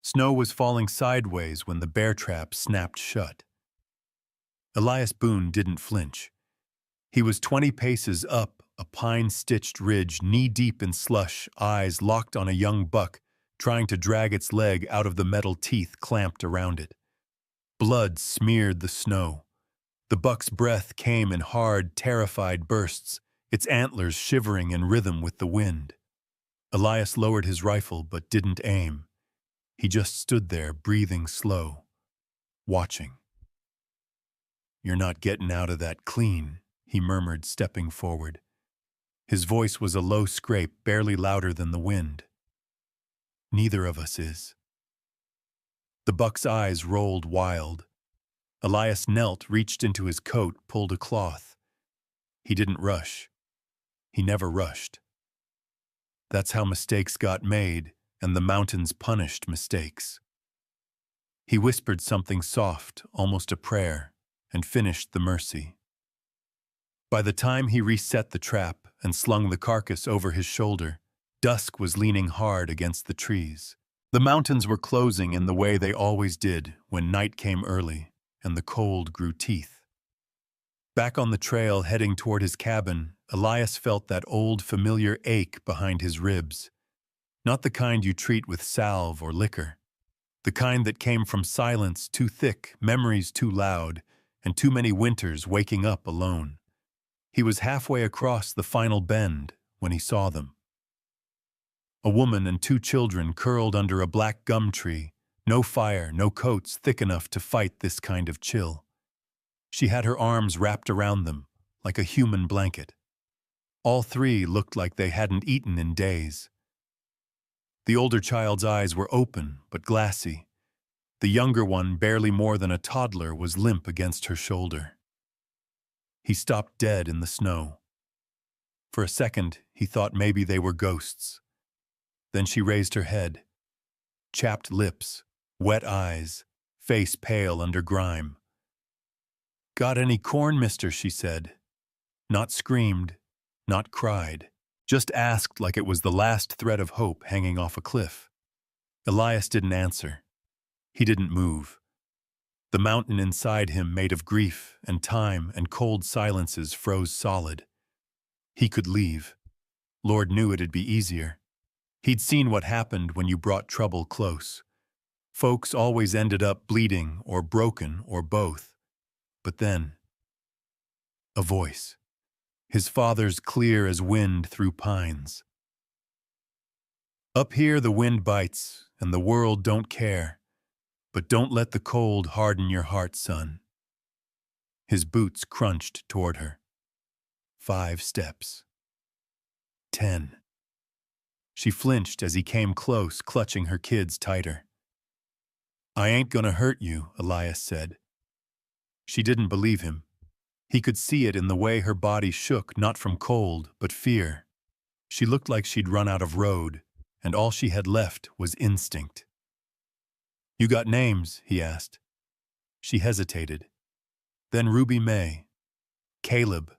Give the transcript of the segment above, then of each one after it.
Snow was falling sideways when the bear trap snapped shut. Elias Boone didn't flinch. He was 20 paces up a pine-stitched ridge, knee-deep in slush, eyes locked on a young buck trying to drag its leg out of the metal teeth clamped around it. Blood smeared the snow. The buck's breath came in hard, terrified bursts, its antlers shivering in rhythm with the wind. Elias lowered his rifle but didn't aim. He just stood there, breathing slow, watching. "You're not getting out of that clean," he murmured, stepping forward. His voice was a low scrape, barely louder than the wind. "Neither of us is." The buck's eyes rolled wild. Elias knelt, reached into his coat, pulled a cloth. He didn't rush. He never rushed. That's how mistakes got made, and the mountains punished mistakes. He whispered something soft, almost a prayer, and finished the mercy. By the time he reset the trap and slung the carcass over his shoulder, dusk was leaning hard against the trees. The mountains were closing in the way they always did when night came early and the cold grew teeth. Back on the trail heading toward his cabin, Elias felt that old familiar ache behind his ribs. Not the kind you treat with salve or liquor. The kind that came from silence too thick, memories too loud, and too many winters waking up alone. He was halfway across the final bend when he saw them. A woman and 2 children curled under a black gum tree, no fire, no coats thick enough to fight this kind of chill. She had her arms wrapped around them, like a human blanket. All 3 looked like they hadn't eaten in days. The older child's eyes were open but glassy. The younger one, barely more than a toddler, was limp against her shoulder. He stopped dead in the snow. For a second, he thought maybe they were ghosts. Then she raised her head. Chapped lips, wet eyes, face pale under grime. "Got any corn, mister?" she said. Not screamed, not cried. Just asked like it was the last thread of hope hanging off a cliff. Elias didn't answer. He didn't move. The mountain inside him, made of grief and time and cold silences, froze solid. He could leave. Lord knew it'd be easier. He'd seen what happened when you brought trouble close. Folks always ended up bleeding or broken or both. But then, a voice. His father's, clear as wind through pines. "Up here the wind bites, and the world don't care. But don't let the cold harden your heart, son." His boots crunched toward her. 5 steps. 10. She flinched as he came close, clutching her kids tighter. "I ain't gonna hurt you," Elias said. She didn't believe him. He could see it in the way her body shook, not from cold, but fear. She looked like she'd run out of road, and all she had left was instinct. "You got names?" he asked. She hesitated. Then Ruby May, Caleb,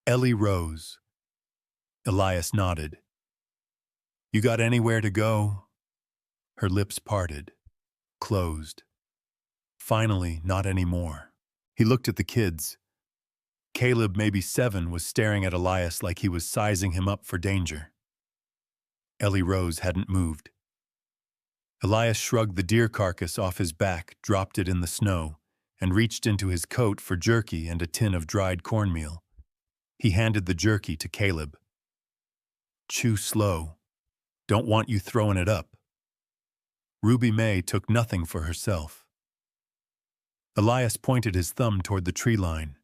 Ellie Rose. Elias nodded. "You got anywhere to go?" Her lips parted, closed. Finally, not anymore. He looked at the kids. Caleb, maybe 7, was staring at Elias like he was sizing him up for danger. Ellie Rose hadn't moved. Elias shrugged the deer carcass off his back, dropped it in the snow, and reached into his coat for jerky and a tin of dried cornmeal. He handed the jerky to Caleb. "Chew slow. Don't want you throwing it up." Ruby May took nothing for herself. Elias pointed his thumb toward the tree line.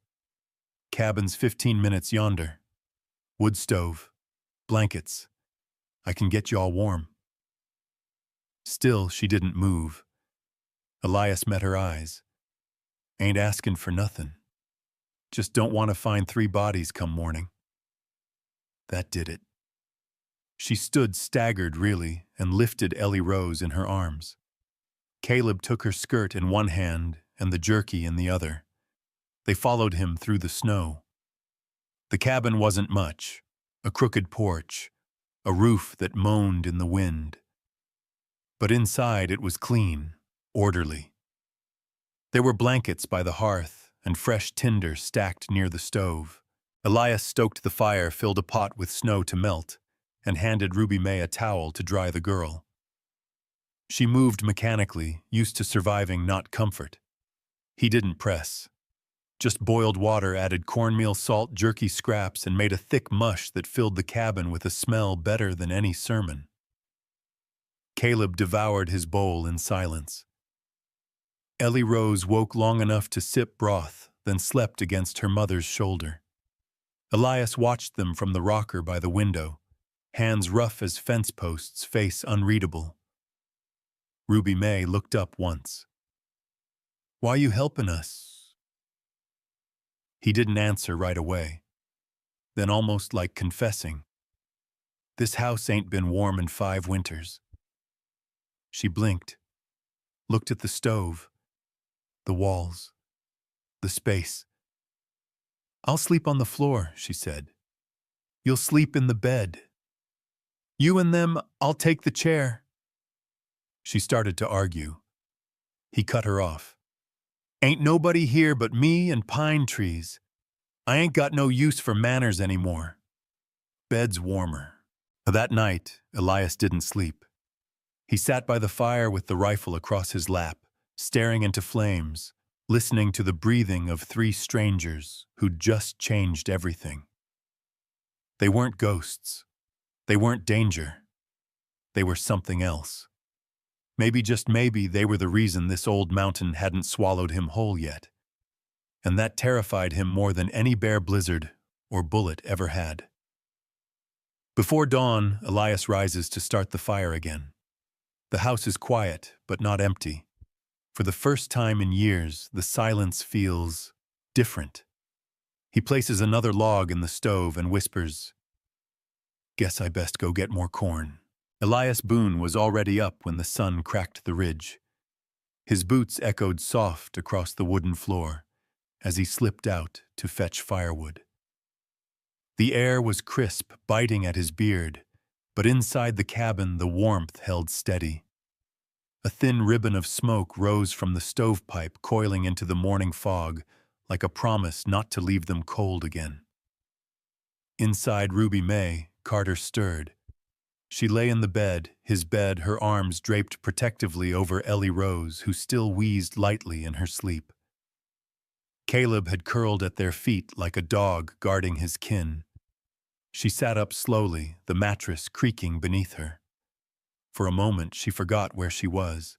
"Cabin's 15 minutes yonder. Wood stove. Blankets. I can get you all warm." Still, she didn't move. Elias met her eyes. "Ain't asking for nothing. Just don't want to find 3 bodies come morning." That did it. She stood staggered, really, and lifted Ellie Rose in her arms. Caleb took her skirt in one hand and the jerky in the other. They followed him through the snow. The cabin wasn't much. A crooked porch, a roof that moaned in the wind. but inside it was clean, orderly. There were blankets by the hearth and fresh tinder stacked near the stove. Elias stoked the fire, filled a pot with snow to melt, and handed Ruby May a towel to dry the girl. She moved mechanically, used to surviving, not comfort. He didn't press. Just boiled water, added cornmeal, salt, jerky scraps, and made a thick mush that filled the cabin with a smell better than any sermon. Caleb devoured his bowl in silence. Ellie Rose woke long enough to sip broth, then slept against her mother's shoulder. Elias watched them from the rocker by the window, hands rough as fence posts, face unreadable. Ruby May looked up once. "Why you helping us?" He didn't answer right away. Then, almost like confessing, "This house ain't been warm in 5 winters." She blinked, looked at the stove, the walls, the space. "I'll sleep on the floor," she said. "You'll sleep in the bed. You and them, I'll take the chair." She started to argue. He cut her off. "Ain't nobody here but me and pine trees. I ain't got no use for manners anymore. Bed's warmer." That night, Elias didn't sleep. He sat by the fire with the rifle across his lap, staring into flames, listening to the breathing of 3 strangers who'd just changed everything. They weren't ghosts. They weren't danger. They were something else. Maybe, just maybe, they were the reason this old mountain hadn't swallowed him whole yet. And that terrified him more than any bear blizzard or bullet ever had. Before dawn, Elias rises to start the fire again. The house is quiet, but not empty. For the first time in years, the silence feels different. He places another log in the stove and whispers, "Guess I best go get more corn." Elias Boone was already up when the sun cracked the ridge. His boots echoed soft across the wooden floor as he slipped out to fetch firewood. The air was crisp, biting at his beard, but inside the cabin the warmth held steady. A thin ribbon of smoke rose from the stovepipe, coiling into the morning fog, like a promise not to leave them cold again. Inside Ruby May, Carter stirred. She lay in the bed, his bed, her arms draped protectively over Ellie Rose, who still wheezed lightly in her sleep. Caleb had curled at their feet like a dog guarding his kin. She sat up slowly, the mattress creaking beneath her. For a moment, she forgot where she was.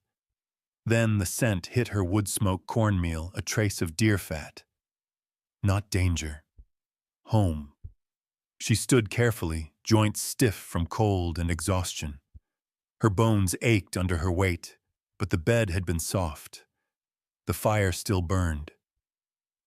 Then the scent hit her wood-smoke cornmeal, a trace of deer fat. Not danger. Home. She stood carefully, joints stiff from cold and exhaustion. Her bones ached under her weight, but the bed had been soft. The fire still burned.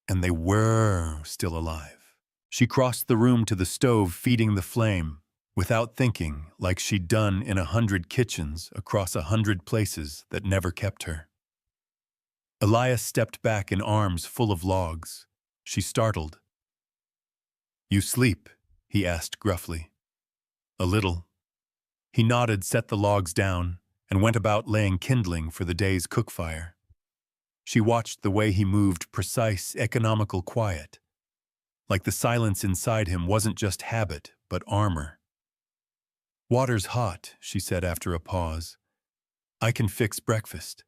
And they were still alive. She crossed the room to the stove, feeding the flame, without thinking, like she'd done in 100 kitchens across 100 places that never kept her. Elias stepped back in arms full of logs. She startled. "You sleep?" he asked gruffly. "A little." He nodded, set the logs down, and went about laying kindling for the day's cookfire. She watched the way he moved, precise, economical, quiet. Like the silence inside him wasn't just habit, but armor. "Water's hot," she said after a pause. "I can fix breakfast."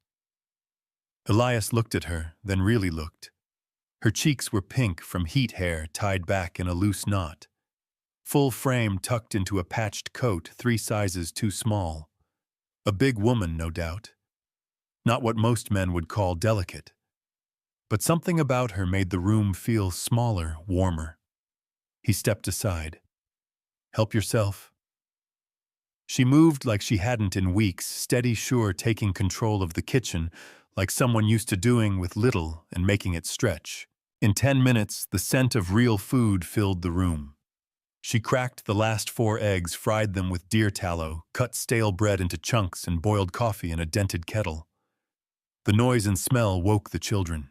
Elias looked at her, then really looked. Her cheeks were pink from heat hair tied back in a loose knot. Full frame tucked into a patched coat 3 sizes too small. A big woman, no doubt. Not what most men would call delicate. But something about her made the room feel smaller, warmer. He stepped aside. "Help yourself." She moved like she hadn't in weeks, steady, sure, taking control of the kitchen, like someone used to doing with little and making it stretch. In 10 minutes, the scent of real food filled the room. She cracked the last 4 eggs, fried them with deer tallow, cut stale bread into chunks, and boiled coffee in a dented kettle. The noise and smell woke the children.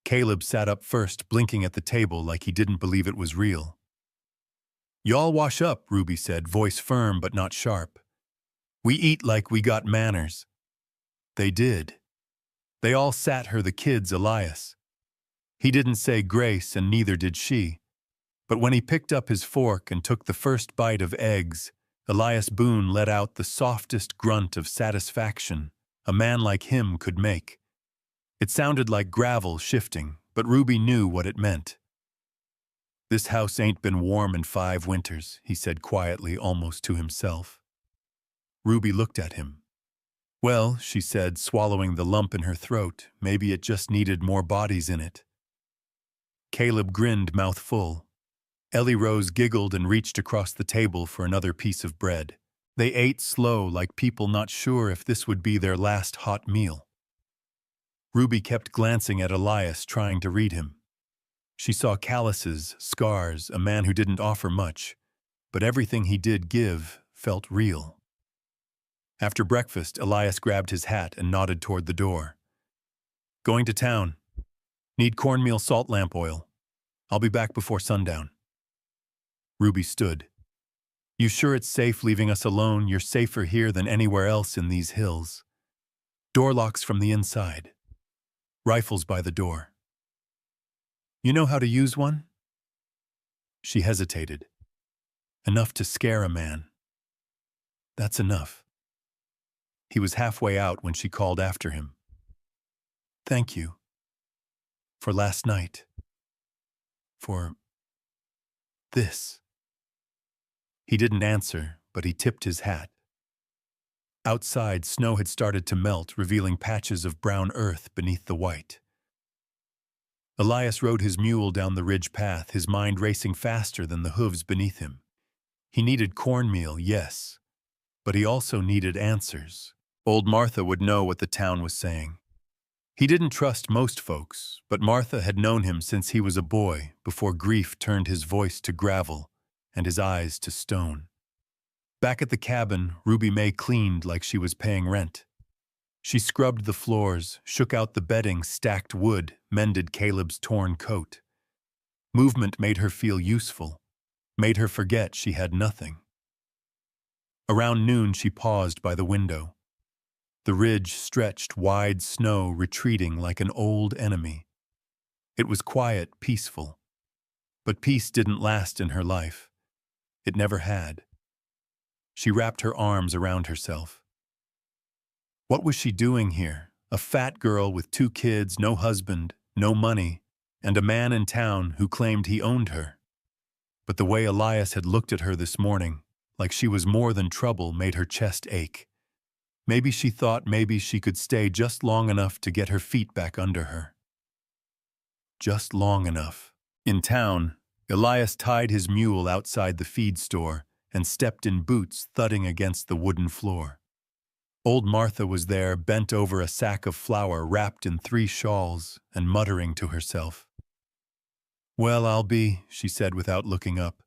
Caleb sat up first, blinking at the table like he didn't believe it was real. "Y'all wash up," Ruby said, voice firm but not sharp. We eat like we got manners. They did. They all sat her, the kids, Elias. He didn't say grace, and neither did she. But when he picked up his fork and took the first bite of eggs, Elias Boone let out the softest grunt of satisfaction a man like him could make. It sounded like gravel shifting, but Ruby knew what it meant. "This house ain't been warm in 5 winters," he said quietly, almost to himself. Ruby looked at him. "Well," she said, swallowing the lump in her throat, "maybe it just needed more bodies in it." Caleb grinned, mouth full. Ellie Rose giggled and reached across the table for another piece of bread. They ate slow, like people not sure if this would be their last hot meal. Ruby kept glancing at Elias, trying to read him. She saw calluses, scars, a man who didn't offer much, but everything he did give felt real. After breakfast, Elias grabbed his hat and nodded toward the door. "Going to town. Need cornmeal salt lamp oil. I'll be back before sundown." Ruby stood. "You sure it's safe leaving us alone? You're safer here than anywhere else in these hills. Door locks from the inside. Rifles by the door. You know how to use one?" She hesitated. "Enough to scare a man. That's enough." He was halfway out when she called after him. "Thank you. For last night. For this." He didn't answer, but he tipped his hat. Outside, snow had started to melt, revealing patches of brown earth beneath the white. Elias rode his mule down the ridge path, his mind racing faster than the hooves beneath him. He needed cornmeal, yes, but he also needed answers. Old Martha would know what the town was saying. He didn't trust most folks, but Martha had known him since he was a boy, before grief turned his voice to gravel and his eyes to stone. Back at the cabin, Ruby May cleaned like she was paying rent. She scrubbed the floors, shook out the bedding, stacked wood, mended Caleb's torn coat. Movement made her feel useful, made her forget she had nothing. Around noon, she paused by the window. The ridge stretched, wide snow retreating like an old enemy. It was quiet, peaceful. But peace didn't last in her life. It never had. She wrapped her arms around herself. What was she doing here? A fat girl with 2 kids, no husband, no money, and a man in town who claimed he owned her. But the way Elias had looked at her this morning, like she was more than trouble, made her chest ache. Maybe she thought maybe she could stay just long enough to get her feet back under her. Just long enough. In town, Elias tied his mule outside the feed store and stepped in boots thudding against the wooden floor. Old Martha was there, bent over a sack of flour wrapped in 3 shawls and muttering to herself. "Well, I'll be," she said without looking up.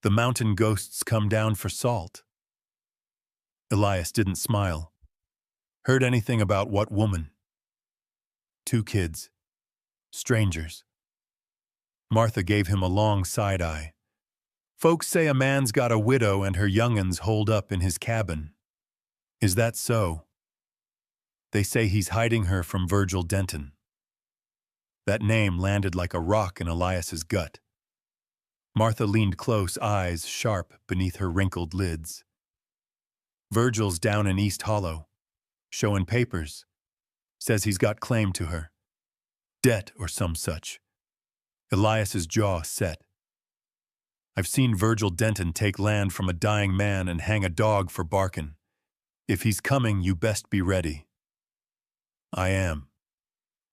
"The mountain ghosts come down for salt." Elias didn't smile. "Heard anything about what woman?" "2 kids. Strangers." Martha gave him a long side-eye. "Folks say a man's got a widow and her young'uns holed up in his cabin. Is that so?" "They say he's hiding her from Virgil Denton." That name landed like a rock in Elias's gut. Martha leaned close, eyes sharp beneath her wrinkled lids. "Virgil's down in East Hollow. Showing papers. Says he's got claim to her. Debt or some such." Elias's jaw set. "I've seen Virgil Denton take land from a dying man and hang a dog for barkin'. If he's coming, you best be ready." "I am."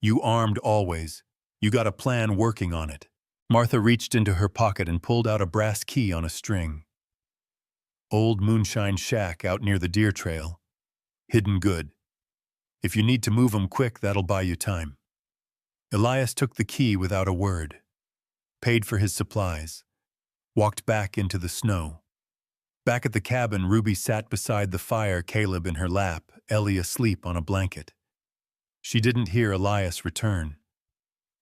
"You armed always. You got a plan working on it." Martha reached into her pocket and pulled out a brass key on a string. "Old moonshine shack out near the deer trail. Hidden good. If you need to move 'em quick, that'll buy you time." Elias took the key without a word, paid for his supplies, walked back into the snow. Back at the cabin, Ruby sat beside the fire, Caleb in her lap, Ellie asleep on a blanket. She didn't hear Elias return,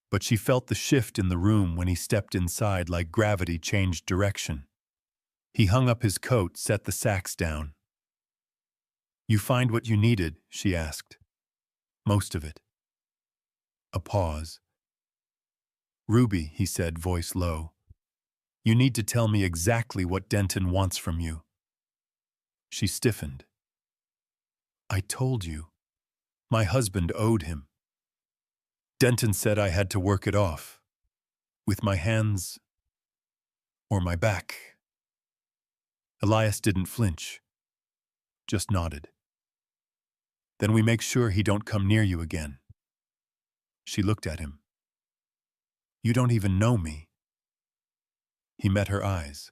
but she felt the shift in the room when he stepped inside, like gravity changed direction. He hung up his coat, set the sacks down. You find what you needed, she asked. Most of it. A pause. Ruby, he said, voice low. You need to tell me exactly what Denton wants from you. She stiffened. I told you. My husband owed him. Denton said I had to work it off. With my hands or my back. Elias didn't flinch. Just nodded. Then we make sure he don't come near you again. She looked at him. You don't even know me. He met her eyes.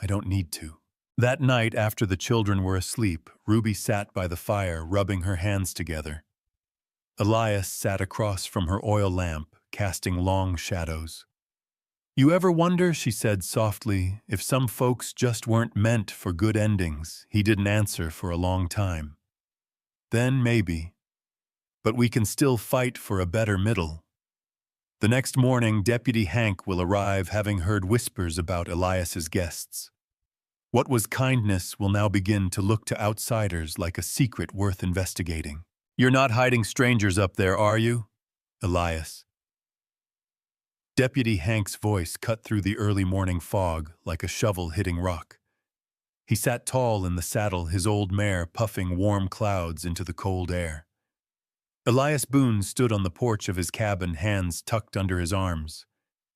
I don't need to. That night, after the children were asleep, Ruby sat by the fire, rubbing her hands together. Elias sat across from her oil lamp, casting long shadows. You ever wonder, she said softly, if some folks just weren't meant for good endings? He didn't answer for a long time. Then maybe. But we can still fight for a better middle. The next morning, Deputy Hank will arrive, having heard whispers about Elias's guests. What was kindness will now begin to look to outsiders like a secret worth investigating. You're not hiding strangers up there, are you, Elias? Deputy Hank's voice cut through the early morning fog like a shovel hitting rock. He sat tall in the saddle, his old mare puffing warm clouds into the cold air. Elias Boone stood on the porch of his cabin, hands tucked under his arms,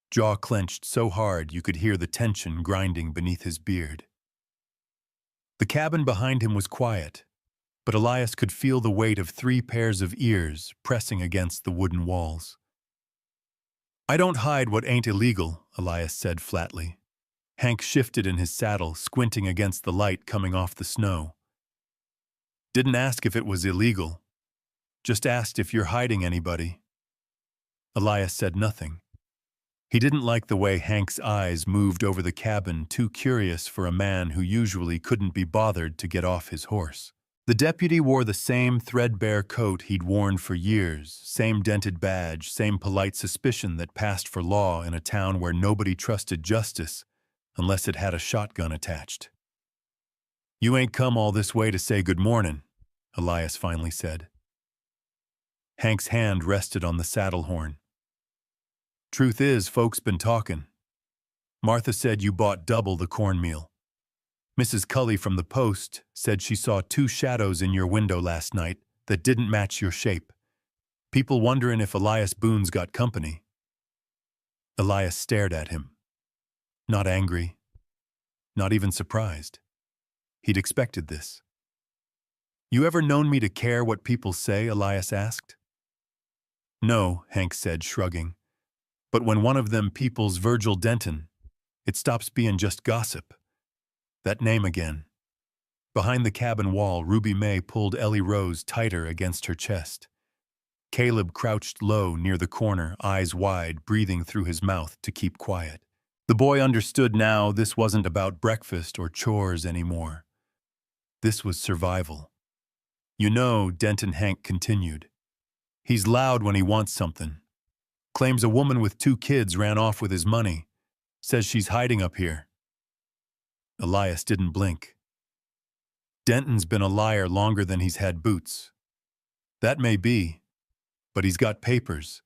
jaw clenched so hard you could hear the tension grinding beneath his beard. The cabin behind him was quiet, but Elias could feel the weight of 3 pairs of ears pressing against the wooden walls. I don't hide what ain't illegal, Elias said flatly. Hank shifted in his saddle, squinting against the light coming off the snow. Didn't ask if it was illegal. Just asked if you're hiding anybody. Elias said nothing. He didn't like the way Hank's eyes moved over the cabin, too curious for a man who usually couldn't be bothered to get off his horse. The deputy wore the same threadbare coat he'd worn for years, same dented badge, same polite suspicion that passed for law in a town where nobody trusted justice unless it had a shotgun attached. You ain't come all this way to say good morning, Elias finally said. Hank's hand rested on the saddle horn. Truth is, folks been talking. Martha said you bought double the cornmeal. Mrs. Cully from the Post said she saw 2 shadows in your window last night that didn't match your shape. People wondering if Elias Boone's got company. Elias stared at him. Not angry. Not even surprised. He'd expected this. You ever known me to care what people say? Elias asked. No, Hank said, shrugging. But when one of them people's Virgil Denton, it stops being just gossip. That name again. Behind the cabin wall, Ruby May pulled Ellie Rose tighter against her chest. Caleb crouched low near the corner, eyes wide, breathing through his mouth to keep quiet. The boy understood now this wasn't about breakfast or chores anymore. This was survival. You know, Denton Hank continued. He's loud when he wants something. Claims a woman with 2 kids ran off with his money. Says she's hiding up here. Elias didn't blink. Denton's been a liar longer than he's had boots. That may be, but he's got papers.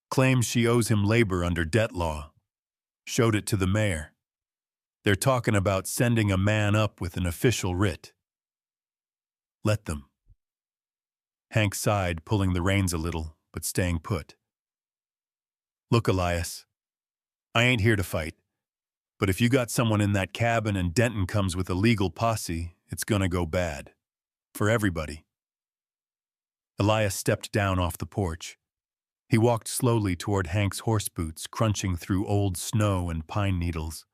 Claims she owes him labor under debt law. Showed it to the mayor. They're talking about sending a man up with an official writ. Let them. Hank sighed, pulling the reins a little, but staying put. Look, Elias, I ain't here to fight. But if you got someone in that cabin and Denton comes with a legal posse, it's gonna go bad. For everybody. Elias stepped down off the porch. He walked slowly toward Hank's horse boots, crunching through old snow and pine needles.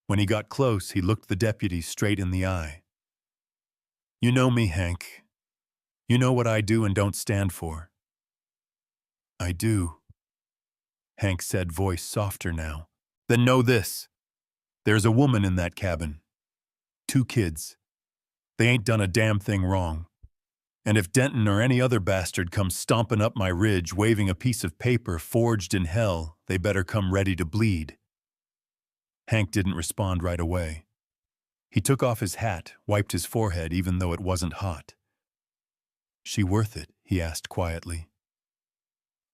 When he got close, he looked the deputy straight in the eye. You know me, Hank. You know what I do and don't stand for. I do, Hank said, voice softer now. Then know this. There's a woman in that cabin. 2 kids. They ain't done a damn thing wrong. And if Denton or any other bastard comes stomping up my ridge waving a piece of paper forged in hell, they better come ready to bleed. Hank didn't respond right away. He took off his hat, wiped his forehead even though it wasn't hot. "She worth it?" he asked quietly.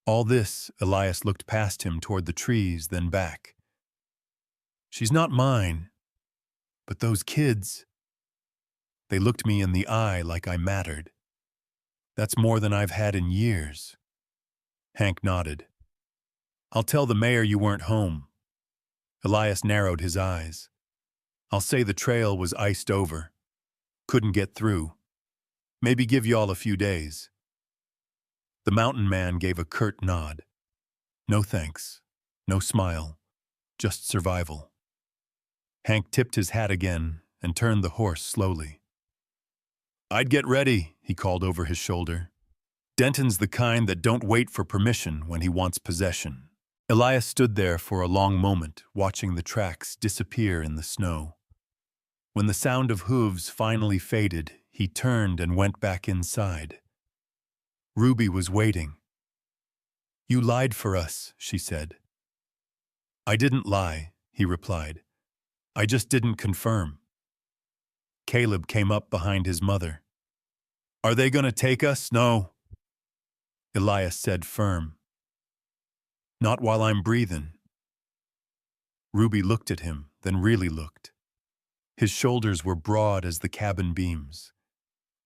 All this, Elias looked past him toward the trees, then back. "She's not mine, but those kids, they looked me in the eye like I mattered. That's more than I've had in years." Hank nodded. "I'll tell the mayor you weren't home." Elias narrowed his eyes. "I'll say the trail was iced over. Couldn't get through. Maybe give y'all a few days." The mountain man gave a curt nod. No thanks. No smile. Just survival. Hank tipped his hat again and turned the horse slowly. "I'd get ready," he called over his shoulder. "Denton's the kind that don't wait for permission when he wants possession." Elias stood there for a long moment, watching the tracks disappear in the snow. When the sound of hooves finally faded, he turned and went back inside. Ruby was waiting. "You lied for us," she said. "I didn't lie," he replied. "I just didn't confirm." Caleb came up behind his mother. "Are they going to take us?" "No," Elias said firm. "Not while I'm breathing." Ruby looked at him, then really looked. His shoulders were broad as the cabin beams.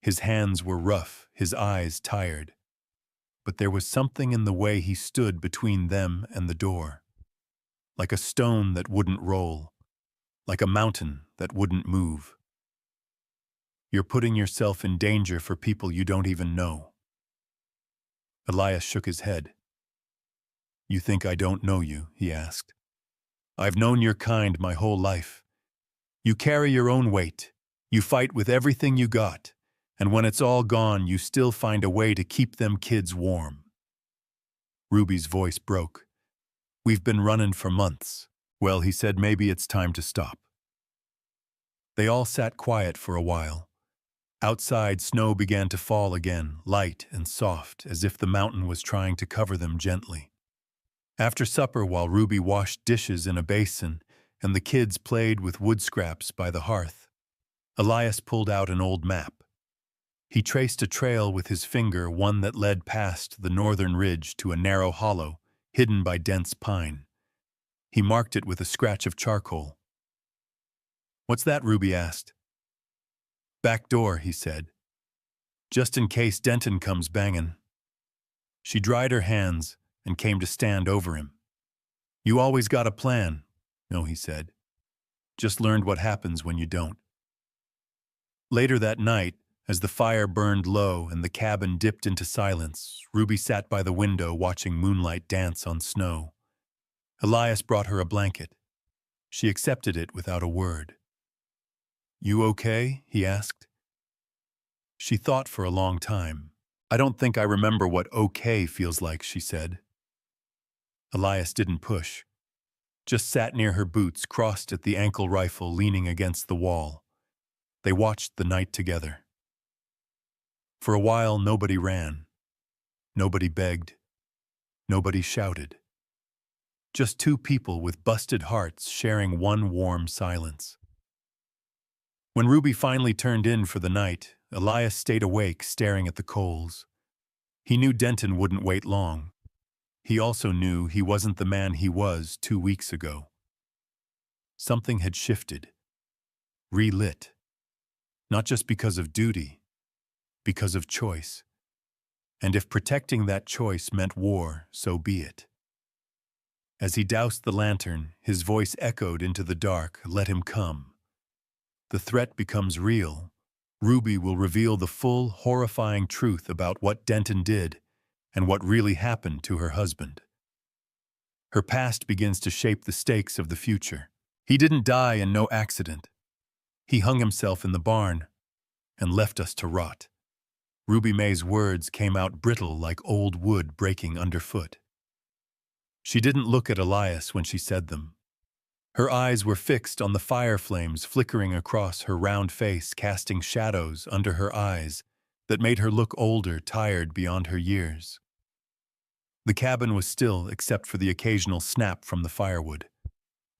His hands were rough, his eyes tired. But there was something in the way he stood between them and the door. Like a stone that wouldn't roll. Like a mountain that wouldn't move. "You're putting yourself in danger for people you don't even know." Elias shook his head. "You think I don't know you?" he asked. "I've known your kind my whole life. You carry your own weight. You fight with everything you got. And when it's all gone, you still find a way to keep them kids warm." Ruby's voice broke. "We've been running for months." "Well," he said, "maybe it's time to stop." They all sat quiet for a while. Outside, snow began to fall again, light and soft, as if the mountain was trying to cover them gently. After supper, while Ruby washed dishes in a basin and the kids played with wood scraps by the hearth, Elias pulled out an old map. He traced a trail with his finger, one that led past the northern ridge to a narrow hollow, hidden by dense pine. He marked it with a scratch of charcoal. "What's that?" Ruby asked. "Back door," he said. "Just in case Denton comes banging." She dried her hands and came to stand over him. "You always got a plan." "No," he said. "Just learned what happens when you don't." Later that night, as the fire burned low and the cabin dipped into silence, Ruby sat by the window watching moonlight dance on snow. Elias brought her a blanket. She accepted it without a word. "You okay?" he asked. She thought for a long time. "I don't think I remember what okay feels like," she said. Elias didn't push. Just sat near her boots, crossed at the ankle rifle leaning against the wall. They watched the night together. For a while, nobody ran. Nobody begged. Nobody shouted. Just two people with busted hearts sharing one warm silence. When Ruby finally turned in for the night, Elias stayed awake staring at the coals. He knew Denton wouldn't wait long. He also knew he wasn't the man he was 2 weeks ago. Something had shifted. Relit. Not just because of duty, because of choice. And if protecting that choice meant war, so be it. As he doused the lantern, his voice echoed into the dark, "Let him come." The threat becomes real. Ruby will reveal the full, horrifying truth about what Denton did and what really happened to her husband. Her past begins to shape the stakes of the future. He didn't die in no accident. He hung himself in the barn and left us to rot. Ruby May's words came out brittle like old wood breaking underfoot. She didn't look at Elias when she said them. Her eyes were fixed on the fire flames flickering across her round face, casting shadows under her eyes that made her look older, tired beyond her years. The cabin was still except for the occasional snap from the firewood.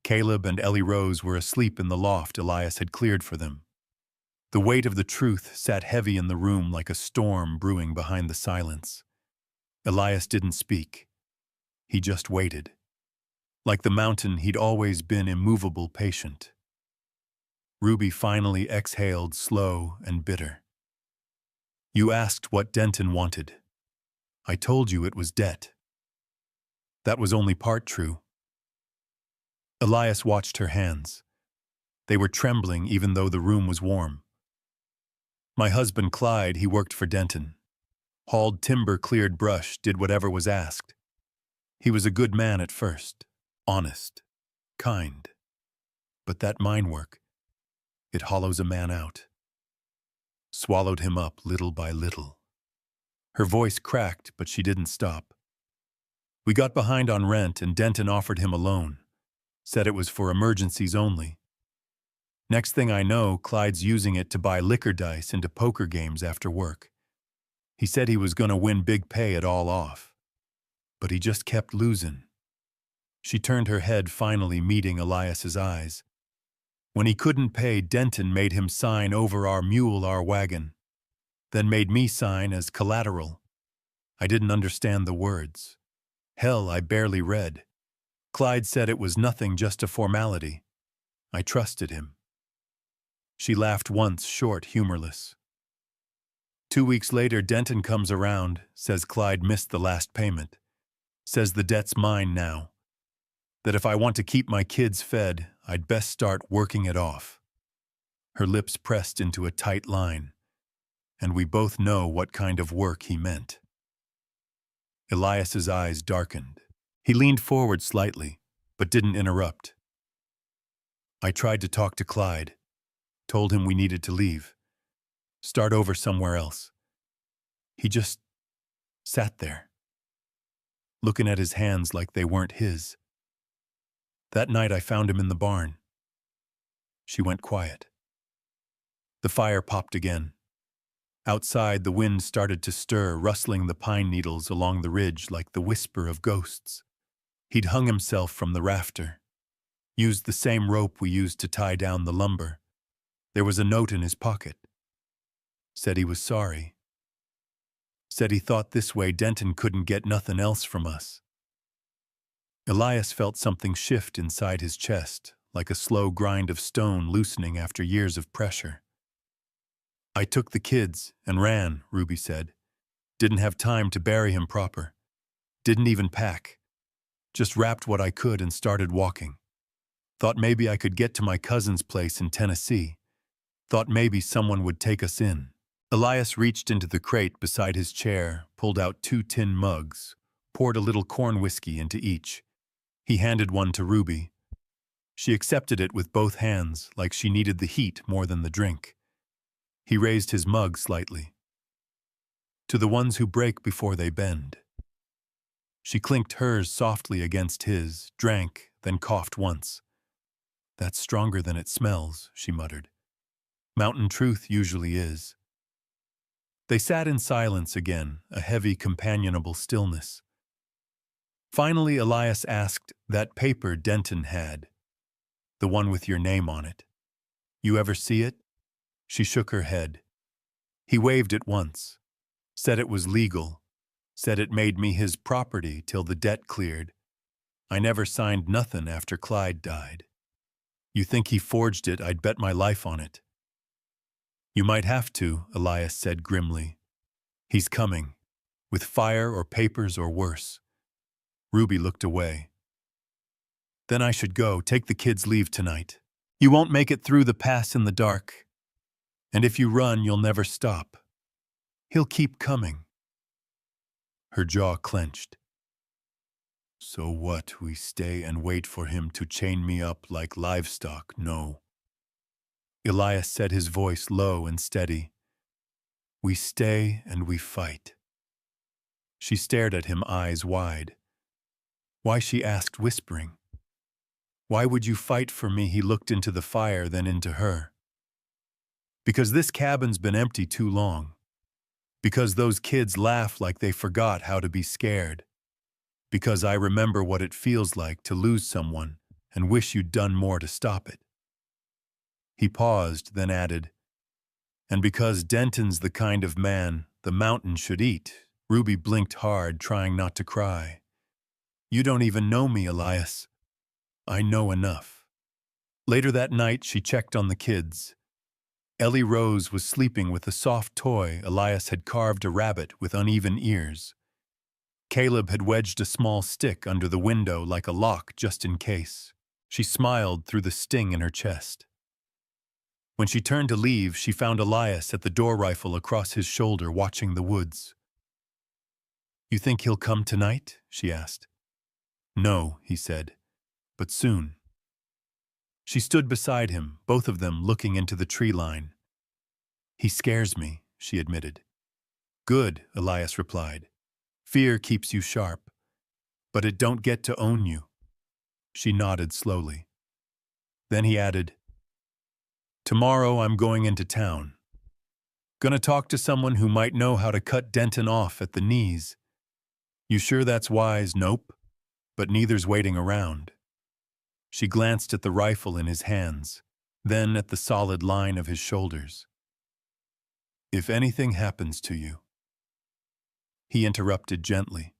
Caleb and Ellie Rose were asleep in the loft Elias had cleared for them. The weight of the truth sat heavy in the room like a storm brewing behind the silence. Elias didn't speak. He just waited. Like the mountain, he'd always been immovable patient. Ruby finally exhaled, slow and bitter. "You asked what Denton wanted. I told you it was debt." That was only part true. Elias watched her hands. They were trembling even though the room was warm. "My husband Clyde, he worked for Denton. Hauled timber, cleared brush, did whatever was asked. He was a good man at first, honest, kind. But that mine work, it hollows a man out. Swallowed him up little by little." Her voice cracked, but she didn't stop. "We got behind on rent and Denton offered him a loan. Said it was for emergencies only. Next thing I know, Clyde's using it to buy liquor dice into poker games after work. He said he was going to win big pay it all off. But he just kept losing." She turned her head, finally meeting Elias's eyes. "When he couldn't pay, Denton made him sign over our mule, our wagon. Then made me sign as collateral. I didn't understand the words. Hell, I barely read. Clyde said it was nothing, just a formality. I trusted him." She laughed once, short, humorless. 2 weeks later, Denton comes around, says Clyde missed the last payment. Says the debt's mine now. That if I want to keep my kids fed, I'd best start working it off. Her lips pressed into a tight line, and we both know what kind of work he meant. Elias's eyes darkened. He leaned forward slightly, but didn't interrupt. "I tried to talk to Clyde, told him we needed to leave, start over somewhere else. He just sat there, looking at his hands like they weren't his. That night I found him in the barn." She went quiet. The fire popped again. Outside, the wind started to stir, rustling the pine needles along the ridge like the whisper of ghosts. He'd hung himself from the rafter, used the same rope we used to tie down the lumber. There was a note in his pocket. Said he was sorry. Said he thought this way Denton couldn't get nothing else from us. Elias felt something shift inside his chest, like a slow grind of stone loosening after years of pressure. "I took the kids and ran," Ruby said. "Didn't have time to bury him proper. Didn't even pack. Just wrapped what I could and started walking. Thought maybe I could get to my cousin's place in Tennessee. Thought maybe someone would take us in." Elias reached into the crate beside his chair, pulled out 2 tin mugs, poured a little corn whiskey into each. He handed one to Ruby. She accepted it with both hands, like she needed the heat more than the drink. He raised his mug slightly. "To the ones who break before they bend." She clinked hers softly against his, drank, then coughed once. "That's stronger than it smells," she muttered. "Mountain truth usually is." They sat in silence again, a heavy, companionable stillness. Finally, Elias asked, "That paper Denton had, the one with your name on it, you ever see it?" She shook her head. "He waved it once, said it was legal, said it made me his property till the debt cleared. I never signed nothin' after Clyde died. You think he forged it, I'd bet my life on it." "You might have to," Elias said grimly. "He's coming, with fire or papers or worse." Ruby looked away. "Then I should go, take the kids' leave tonight. You won't make it through the pass in the dark. And if you run, you'll never stop. He'll keep coming." Her jaw clenched. "So what, we stay and wait for him to chain me up like livestock? No." Elias said, his voice low and steady. "We stay and we fight." She stared at him, eyes wide. Why, she asked, whispering. "Why would you fight for me?" He looked into the fire, then into her. "Because this cabin's been empty too long. Because those kids laugh like they forgot how to be scared. Because I remember what it feels like to lose someone, and wish you'd done more to stop it." He paused, then added, "And because Denton's the kind of man the mountain should eat." Ruby blinked hard, trying not to cry. "You don't even know me, Elias." "I know enough." Later that night, she checked on the kids. Ellie Rose was sleeping with a soft toy. Elias had carved a rabbit with uneven ears. Caleb had wedged a small stick under the window like a lock just in case. She smiled through the sting in her chest. When she turned to leave, she found Elias at the door rifle across his shoulder watching the woods. "You think he'll come tonight?" she asked. "No," he said, "but soon." She stood beside him, both of them looking into the tree line. "He scares me," she admitted. "Good," Elias replied. "Fear keeps you sharp, but it don't get to own you." She nodded slowly. Then he added, "Tomorrow I'm going into town. Gonna talk to someone who might know how to cut Denton off at the knees." "You sure that's wise?" "Nope, but neither's waiting around." She glanced at the rifle in his hands, then at the solid line of his shoulders. "If anything happens to you," he interrupted gently.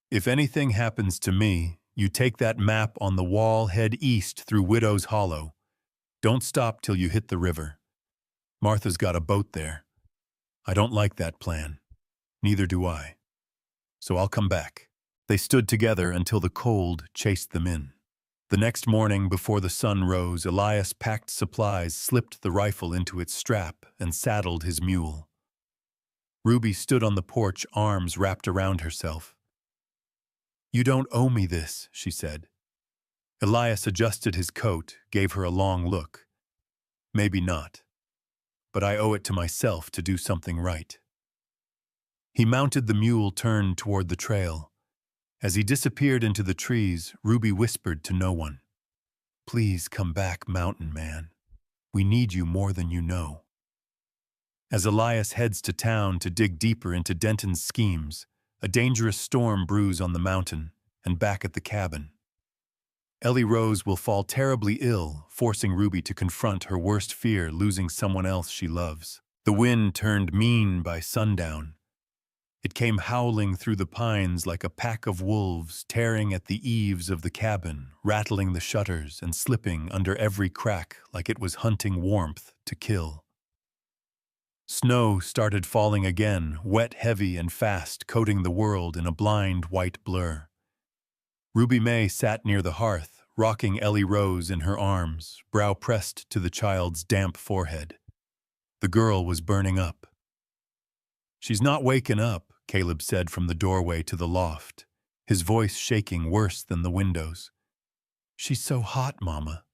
"If anything happens to me, you take that map on the wall, head east through Widow's Hollow. Don't stop till you hit the river. Martha's got a boat there. I don't like that plan. Neither do I. So I'll come back." They stood together until the cold chased them in. The next morning, before the sun rose, Elias packed supplies, slipped the rifle into its strap, and saddled his mule. Ruby stood on the porch, arms wrapped around herself. "You don't owe me this," she said. Elias adjusted his coat, gave her a long look. "Maybe not, but I owe it to myself to do something right." He mounted the mule, turned toward the trail. As he disappeared into the trees, Ruby whispered to no one, "Please come back, mountain man. We need you more than you know." As Elias heads to town to dig deeper into Denton's schemes, a dangerous storm brews on the mountain and back at the cabin. Ellie Rose will fall terribly ill, forcing Ruby to confront her worst fear, losing someone else she loves. The wind turned mean by sundown. It came howling through the pines like a pack of wolves, tearing at the eaves of the cabin, rattling the shutters and slipping under every crack like it was hunting warmth to kill. Snow started falling again, wet, heavy, and fast, coating the world in a blind white blur. Ruby May sat near the hearth, rocking Ellie Rose in her arms, brow pressed to the child's damp forehead. The girl was burning up. "She's not waking up," Caleb said from the doorway to the loft, his voice shaking worse than the windows. "She's so hot, Mama.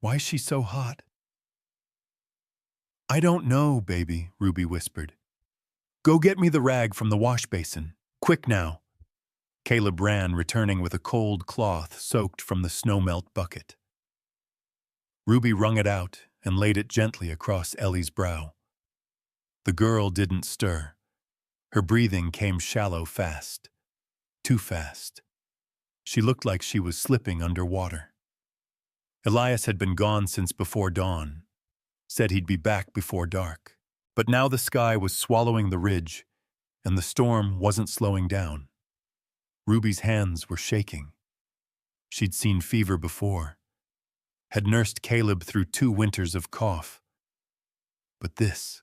Why's she so hot?" "I don't know, baby," Ruby whispered. "Go get me the rag from the wash basin. Quick now." Caleb ran, returning with a cold cloth soaked from the snowmelt bucket. Ruby wrung it out and laid it gently across Ellie's brow. The girl didn't stir. Her breathing came shallow fast. Too fast. She looked like she was slipping underwater. Elias had been gone since before dawn. Said he'd be back before dark. But now the sky was swallowing the ridge, and the storm wasn't slowing down. Ruby's hands were shaking. She'd seen fever before. Had nursed Caleb through 2 winters of cough. But this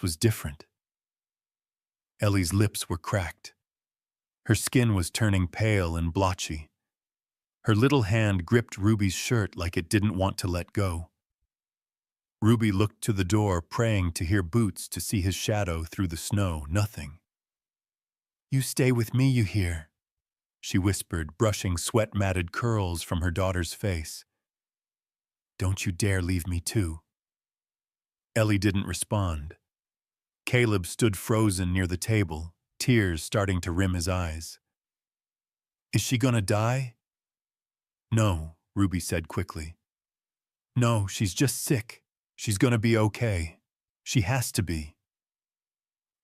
was different. Ellie's lips were cracked. Her skin was turning pale and blotchy. Her little hand gripped Ruby's shirt like it didn't want to let go. Ruby looked to the door, praying to hear boots, to see his shadow through the snow. Nothing. "You stay with me, you hear?" she whispered, brushing sweat-matted curls from her daughter's face. "Don't you dare leave me too." Ellie didn't respond. Caleb stood frozen near the table, tears starting to rim his eyes. "Is she gonna die?" "No," Ruby said quickly. "No, she's just sick. She's gonna be okay. She has to be."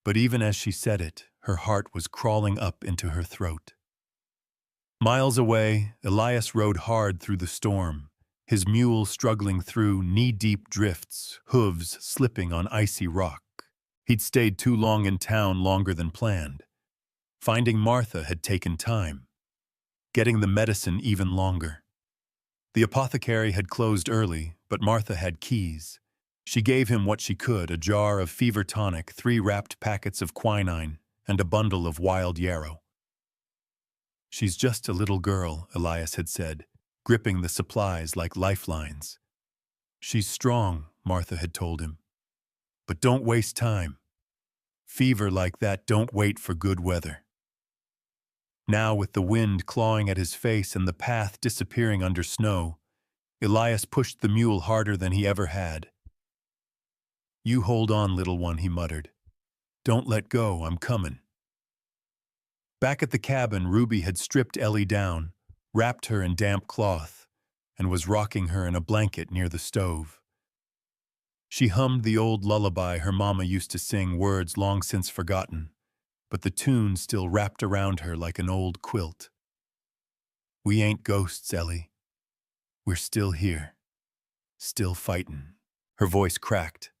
But even as she said it, her heart was crawling up into her throat. Miles away, Elias rode hard through the storm, his mule struggling through knee-deep drifts, hooves slipping on icy rock. He'd stayed too long in town, longer than planned. Finding Martha had taken time, getting the medicine even longer. The apothecary had closed early, but Martha had keys. She gave him what she could, a jar of fever tonic, 3 wrapped packets of quinine, and a bundle of wild yarrow. "She's just a little girl," Elias had said, gripping the supplies like lifelines. "She's strong," Martha had told him. "But don't waste time. Fever like that don't wait for good weather." Now, with the wind clawing at his face and the path disappearing under snow, Elias pushed the mule harder than he ever had. "You hold on, little one," he muttered. "Don't let go, I'm coming." Back at the cabin, Ruby had stripped Ellie down, wrapped her in damp cloth, and was rocking her in a blanket near the stove. She hummed the old lullaby her mama used to sing, words long since forgotten, but the tune still wrapped around her like an old quilt. "We ain't ghosts, Ellie. We're still here, still fightin'." Her voice cracked.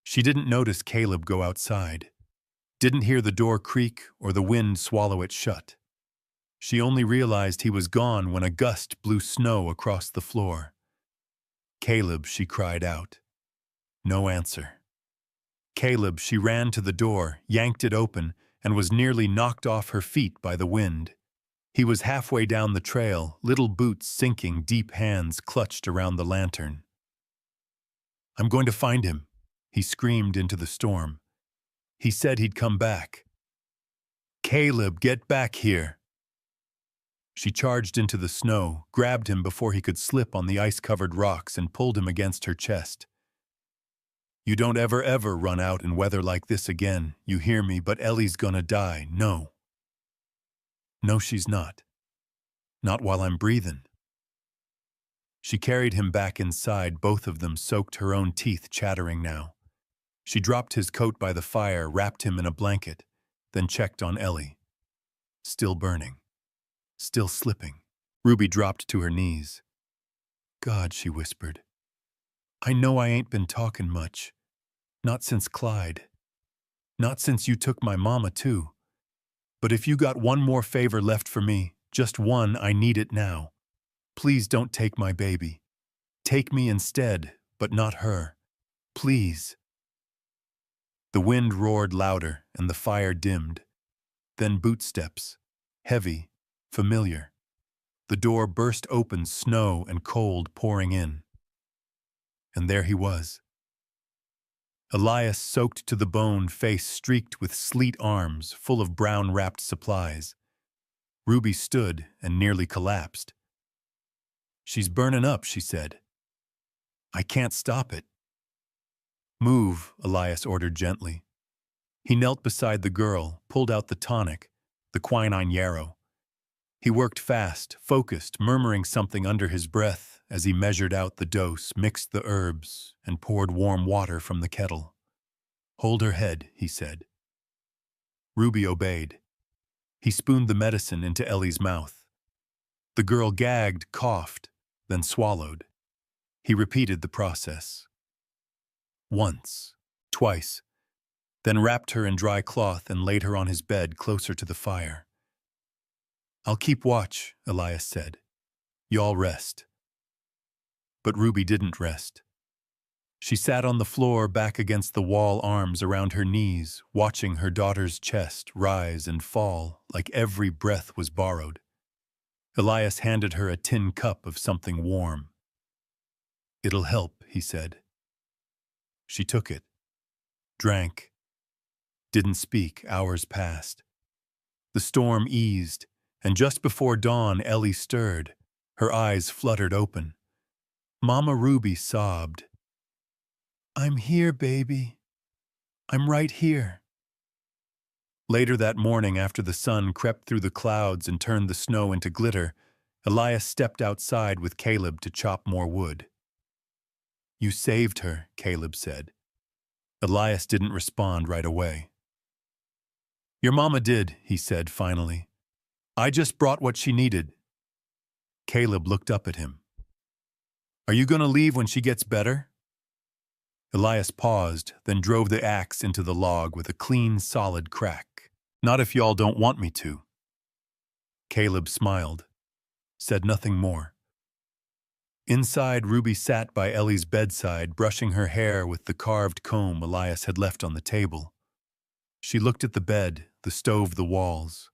She didn't notice Caleb go outside, didn't hear the door creak or the wind swallow it shut. She only realized he was gone when a gust blew snow across the floor. "Caleb," she cried out. No answer. "Caleb," she ran to the door, yanked it open, and was nearly knocked off her feet by the wind. He was halfway down the trail, little boots sinking, deep hands clutched around the lantern. "I'm going to find him," he screamed into the storm. "He said he'd come back." "Caleb, get back here." She charged into the snow, grabbed him before he could slip on the ice-covered rocks, and pulled him against her chest. "You don't ever run out in weather like this again, you hear me, but Ellie's gonna die, no." "No, she's not. Not while I'm breathing." She carried him back inside, both of them soaked, her own teeth chattering now. She dropped his coat by the fire, wrapped him in a blanket, then checked on Ellie. Still burning. Still slipping. Ruby dropped to her knees. "God," she whispered. "I know I ain't been talking much. Not since Clyde. Not since you took my mama, too. But if you got one more favor left for me, just one, I need it now. Please don't take my baby. Take me instead, but not her. Please." The wind roared louder and the fire dimmed. Then bootsteps. Heavy, familiar. The door burst open, snow and cold pouring in. And there he was. Elias, soaked to the bone, face streaked with sleet, arms full of brown-wrapped supplies. Ruby stood and nearly collapsed. "She's burning up," she said. "I can't stop it." "Move," Elias ordered gently. He knelt beside the girl, pulled out the tonic, the quinine yarrow. He worked fast, focused, murmuring something under his breath as he measured out the dose, mixed the herbs, and poured warm water from the kettle. "Hold her head," he said. Ruby obeyed. He spooned the medicine into Ellie's mouth. The girl gagged, coughed, then swallowed. He repeated the process. Once, twice, then wrapped her in dry cloth and laid her on his bed closer to the fire. "I'll keep watch," Elias said. "Y'all rest." But Ruby didn't rest. She sat on the floor, back against the wall, arms around her knees, watching her daughter's chest rise and fall like every breath was borrowed. Elias handed her a tin cup of something warm. "It'll help," he said. She took it, drank, didn't speak. Hours passed. The storm eased, and just before dawn, Ellie stirred. Her eyes fluttered open. Mama Ruby sobbed. "I'm here, baby. I'm right here." Later that morning, after the sun crept through the clouds and turned the snow into glitter, Elias stepped outside with Caleb to chop more wood. "You saved her," Caleb said. Elias didn't respond right away. "Your mama did," he said finally. I just brought what she needed. Caleb looked up at him. Are you going to leave when she gets better? Elias paused, then drove the axe into the log with a clean, solid crack. Not if y'all don't want me to. Caleb smiled, said nothing more. Inside, Ruby sat by Ellie's bedside, brushing her hair with the carved comb Elias had left on the table. She looked at the bed, the stove, the walls.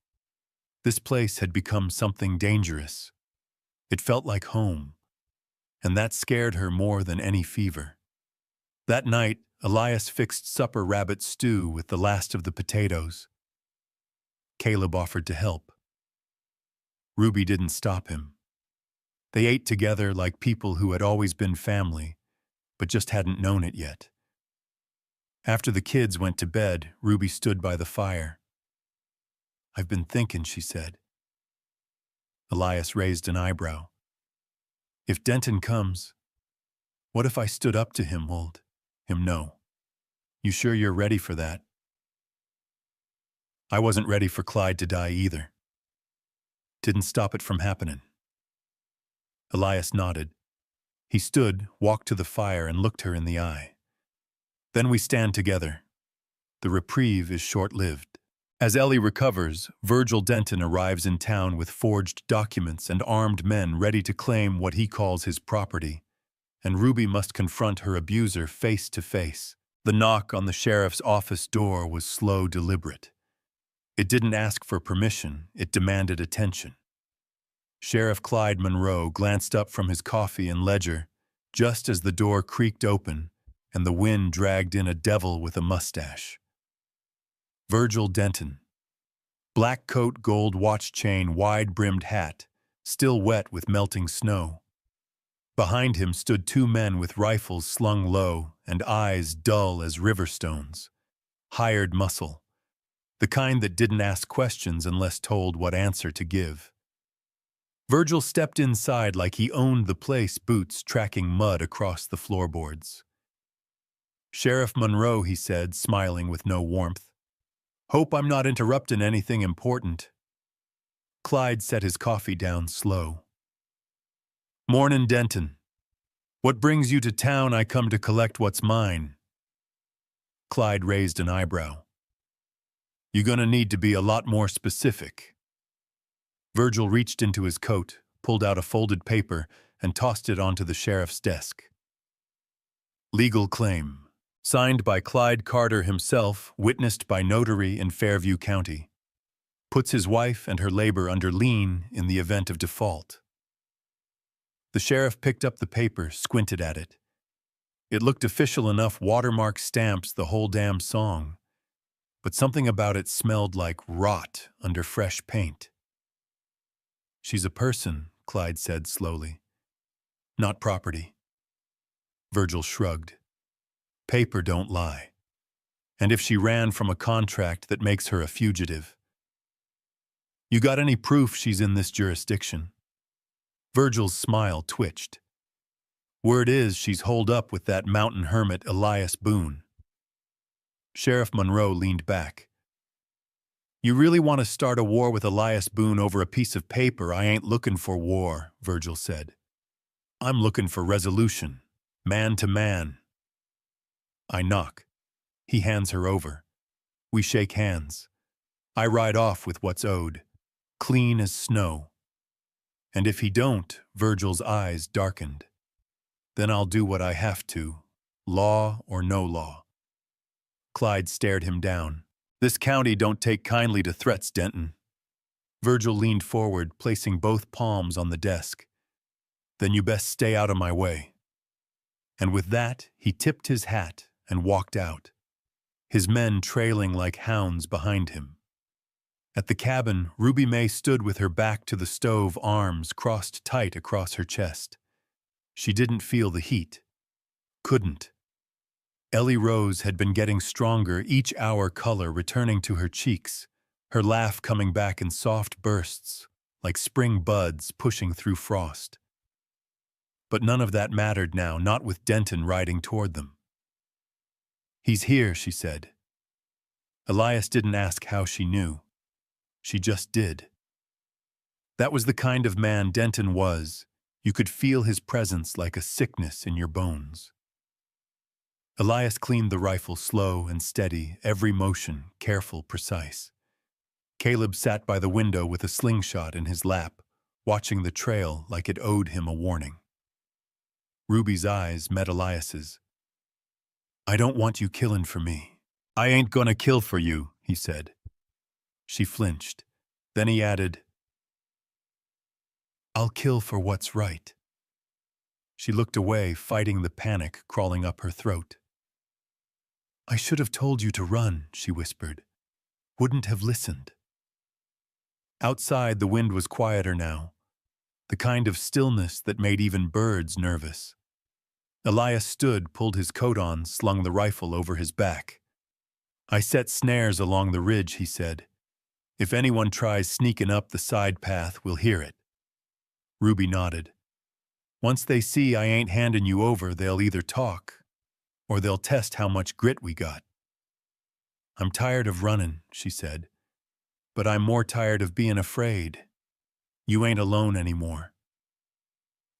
This place had become something dangerous. It felt like home, and that scared her more than any fever. That night, Elias fixed supper rabbit stew with the last of the potatoes. Caleb offered to help. Ruby didn't stop him. They ate together like people who had always been family, but just hadn't known it yet. After the kids went to bed, Ruby stood by the fire. I've been thinking, she said. Elias raised an eyebrow. If Denton comes, what if I stood up to him, told him no? You sure you're ready for that? I wasn't ready for Clyde to die either. Didn't stop it from happening. Elias nodded. He stood, walked to the fire, and looked her in the eye. Then we stand together. The reprieve is short-lived. As Ellie recovers, Virgil Denton arrives in town with forged documents and armed men ready to claim what he calls his property, and Ruby must confront her abuser face to face. The knock on the sheriff's office door was slow, deliberate. It didn't ask for permission, it demanded attention. Sheriff Clyde Monroe glanced up from his coffee and ledger just as the door creaked open and the wind dragged in a devil with a mustache. Virgil Denton. Black coat, gold watch chain, wide-brimmed hat, still wet with melting snow. Behind him stood two men with rifles slung low and eyes dull as river stones. Hired muscle. The kind that didn't ask questions unless told what answer to give. Virgil stepped inside like he owned the place, boots tracking mud across the floorboards. Sheriff Monroe, he said, smiling with no warmth. Hope I'm not interrupting anything important. Clyde set his coffee down slow. Mornin', Denton. What brings you to town? I come to collect what's mine. Clyde raised an eyebrow. You're gonna need to be a lot more specific. Virgil reached into his coat, pulled out a folded paper, and tossed it onto the sheriff's desk. Legal claim. Signed by Clyde Carter himself, witnessed by notary in Fairview County. Puts his wife and her labor under lien in the event of default. The sheriff picked up the paper, squinted at it. It looked official enough, watermark stamps, the whole damn song. But something about it smelled like rot under fresh paint. She's a person, Clyde said slowly. Not property. Virgil shrugged. Paper don't lie. And if she ran from a contract, that makes her a fugitive. You got any proof she's in this jurisdiction? Virgil's smile twitched. Word is she's holed up with that mountain hermit Elias Boone. Sheriff Monroe leaned back. You really want to start a war with Elias Boone over a piece of paper? I ain't looking for war, Virgil said. I'm looking for resolution, man to man. I knock. He hands her over. We shake hands. I ride off with what's owed, clean as snow. And if he don't, Virgil's eyes darkened. Then I'll do what I have to, law or no law. Clyde stared him down. This county don't take kindly to threats, Denton. Virgil leaned forward, placing both palms on the desk. Then you best stay out of my way. And with that, he tipped his hat and walked out, his men trailing like hounds behind him. At the cabin, Ruby May stood with her back to the stove, arms crossed tight across her chest. She didn't feel the heat. Couldn't. Ellie Rose had been getting stronger, each hour color returning to her cheeks, her laugh coming back in soft bursts, like spring buds pushing through frost. But none of that mattered now, not with Denton riding toward them. He's here, she said. Elias didn't ask how she knew. She just did. That was the kind of man Denton was. You could feel his presence like a sickness in your bones. Elias cleaned the rifle slow and steady, every motion careful, precise. Caleb sat by the window with a slingshot in his lap, watching the trail like it owed him a warning. Ruby's eyes met Elias's. "I don't want you killin' for me." "I ain't gonna kill for you," he said. She flinched. Then he added, "I'll kill for what's right." She looked away, fighting the panic crawling up her throat. "I should have told you to run," she whispered. "Wouldn't have listened." Outside, the wind was quieter now, the kind of stillness that made even birds nervous. Elias stood, pulled his coat on, slung the rifle over his back. "I set snares along the ridge," he said. "If anyone tries sneaking up the side path, we'll hear it." Ruby nodded. "Once they see I ain't handing you over, they'll either talk, or they'll test how much grit we got." "I'm tired of running," she said. "But I'm more tired of being afraid. You ain't alone anymore."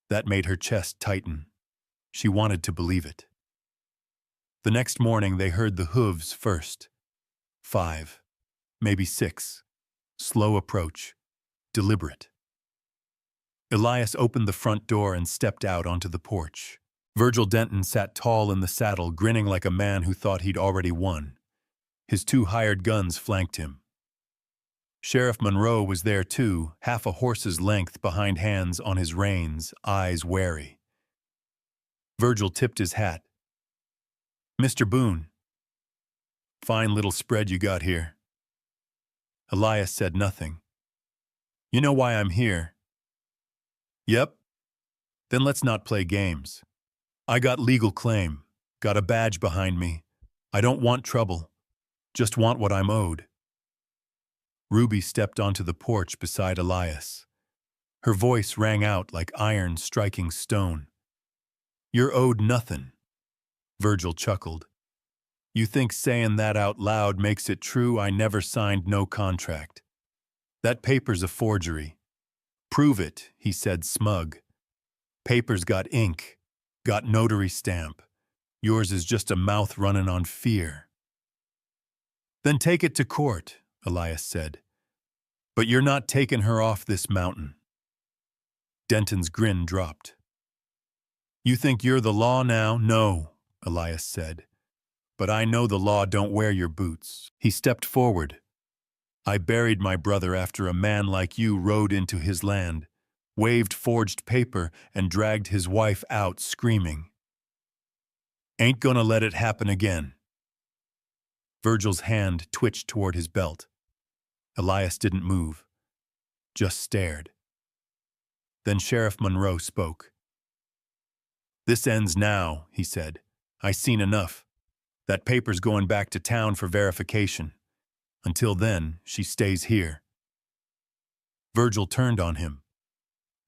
That made her chest tighten. She wanted to believe it. The next morning they heard the hooves first. 5, maybe 6. Slow approach, deliberate. Elias opened the front door and stepped out onto the porch. Virgil Denton sat tall in the saddle, grinning like a man who thought he'd already won. His 2 hired guns flanked him. Sheriff Monroe was there too, half a horse's length behind hands on his reins, eyes wary. Virgil tipped his hat. "Mr. Boone." "Fine little spread you got here." Elias said nothing. "You know why I'm here?" "Yep." "Then let's not play games. I got legal claim, got a badge behind me. I don't want trouble, just want what I'm owed." Ruby stepped onto the porch beside Elias. Her voice rang out like iron striking stone. "You're owed nothing." Virgil chuckled. "You think saying that out loud makes it true? I never signed no contract. That paper's a forgery." "Prove it," he said, smug. "Paper's got ink, got notary stamp. Yours is just a mouth running on fear." "Then take it to court," Elias said. "But you're not taking her off this mountain." Denton's grin dropped. "You think you're the law now?" "No," Elias said. "But I know the law don't wear your boots." He stepped forward. "I buried my brother after a man like you rode into his land, waved forged paper, and dragged his wife out screaming. Ain't gonna let it happen again." Virgil's hand twitched toward his belt. Elias didn't move, just stared. Then Sheriff Monroe spoke. "This ends now," he said. "I seen enough. That paper's going back to town for verification. Until then, she stays here." Virgil turned on him.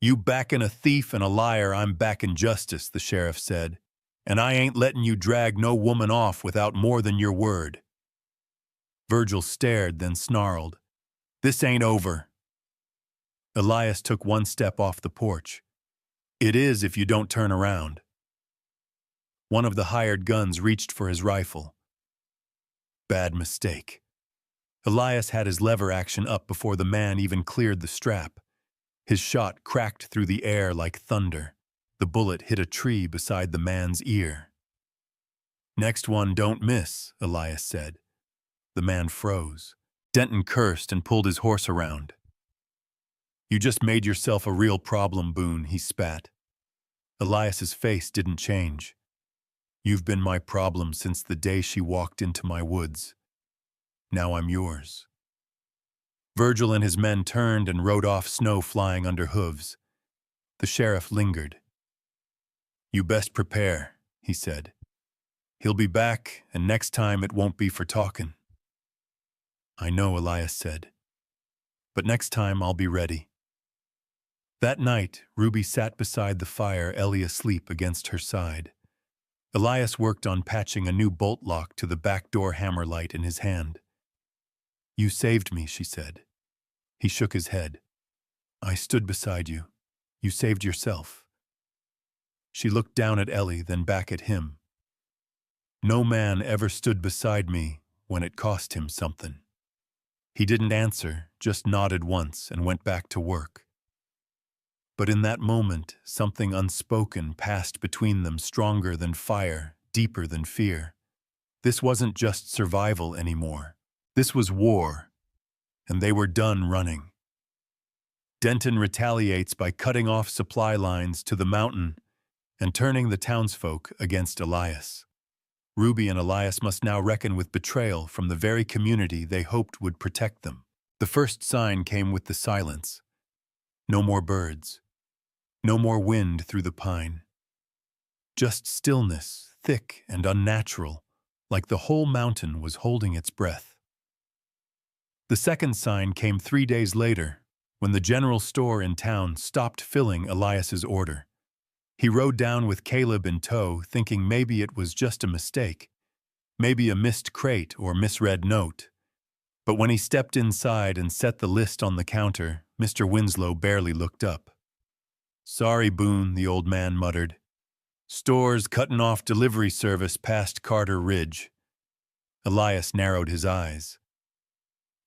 "You backin' a thief and a liar, I'm backin' justice," the sheriff said. "And I ain't letting you drag no woman off without more than your word." Virgil stared, then snarled, "This ain't over." Elias took one step off the porch. "It is if you don't turn around." One of the hired guns reached for his rifle. Bad mistake. Elias had his lever action up before the man even cleared the strap. His shot cracked through the air like thunder. The bullet hit a tree beside the man's ear. "Next one don't miss," Elias said. The man froze. Denton cursed and pulled his horse around. "You just made yourself a real problem, Boone," he spat. Elias's face didn't change. "You've been my problem since the day she walked into my woods. Now I'm yours." Virgil and his men turned and rode off, snow flying under hooves. The sheriff lingered. "You best prepare," he said. "He'll be back, and next time it won't be for talking." "I know," Elias said. "But next time I'll be ready." That night, Ruby sat beside the fire, Ellie asleep against her side. Elias worked on patching a new bolt lock to the back door hammerlight in his hand. "You saved me," she said. He shook his head. I stood beside you. You saved yourself. She looked down at Ellie, then back at him. No man ever stood beside me when it cost him something. He didn't answer, just nodded once and went back to work. But in that moment, something unspoken passed between them, stronger than fire, deeper than fear. This wasn't just survival anymore. This was war, and they were done running. Denton retaliates by cutting off supply lines to the mountain and turning the townsfolk against Elias. Ruby and Elias must now reckon with betrayal from the very community they hoped would protect them. The first sign came with the silence. No more birds. No more wind through the pine. Just stillness, thick and unnatural, like the whole mountain was holding its breath. The second sign came 3 days later, when the general store in town stopped filling Elias's order. He rode down with Caleb in tow, thinking maybe it was just a mistake, maybe a missed crate or misread note. But when he stepped inside and set the list on the counter, Mr. Winslow barely looked up. "Sorry, Boone," the old man muttered. "Store's cutting off delivery service past Carter Ridge." Elias narrowed his eyes.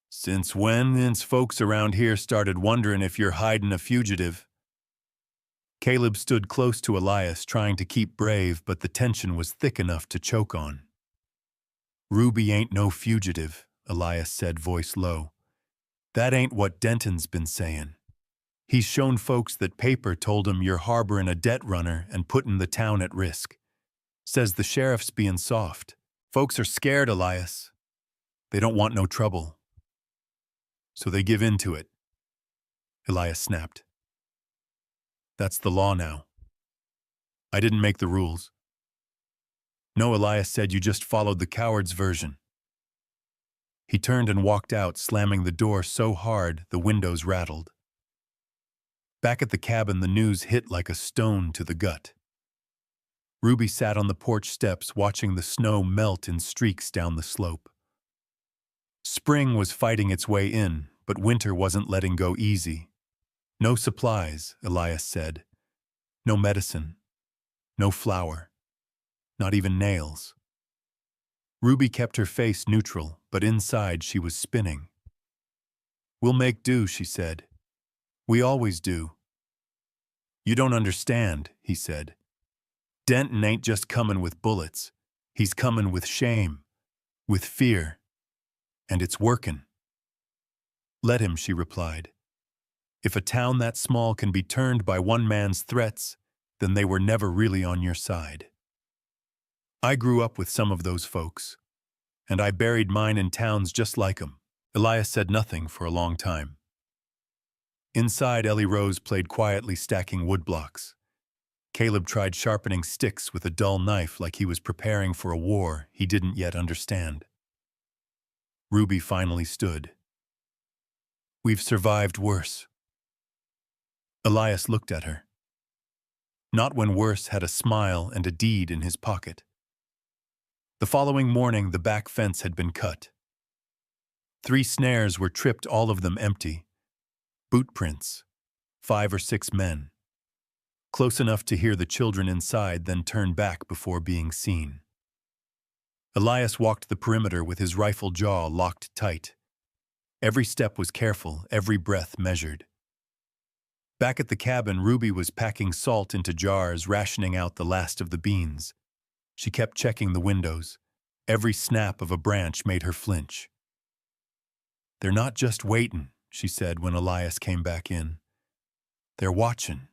"Since when since folks around here started wondering if you're hiding a fugitive?" Caleb stood close to Elias, trying to keep brave, but the tension was thick enough to choke on. "Ruby ain't no fugitive," Elias said, voice low. "That ain't what Denton's been saying. He's shown folks that paper told him you're harboring a debt runner and putting the town at risk. Says the sheriff's being soft. Folks are scared, Elias. They don't want no trouble. So they give in to it." Elias snapped. "That's the law now. I didn't make the rules." "No," Elias said, "you just followed the coward's version." He turned and walked out, slamming the door so hard the windows rattled. Back at the cabin, the news hit like a stone to the gut. Ruby sat on the porch steps, watching the snow melt in streaks down the slope. Spring was fighting its way in, but winter wasn't letting go easy. "No supplies," Elias said. "No medicine. No flour. Not even nails." Ruby kept her face neutral, but inside she was spinning. "We'll make do," she said. "We always do." "You don't understand," he said. "Denton ain't just coming with bullets. He's coming with shame, with fear. And it's working." "Let him," she replied. "If a town that small can be turned by one man's threats, then they were never really on your side. I grew up with some of those folks, and I buried mine in towns just like 'em." Elias said nothing for a long time. Inside, Ellie Rose played quietly, stacking woodblocks. Caleb tried sharpening sticks with a dull knife like he was preparing for a war he didn't yet understand. Ruby finally stood. "We've survived worse." Elias looked at her. Not when worse had a smile and a deed in his pocket. The following morning, the back fence had been cut. 3 snares were tripped, all of them empty. Boot prints. 5 or 6 men. Close enough to hear the children inside, then turn back before being seen. Elias walked the perimeter with his rifle jaw locked tight. Every step was careful, every breath measured. Back at the cabin, Ruby was packing salt into jars, rationing out the last of the beans. She kept checking the windows. Every snap of a branch made her flinch. "They're not just waiting," she said when Elias came back in. "They're watching."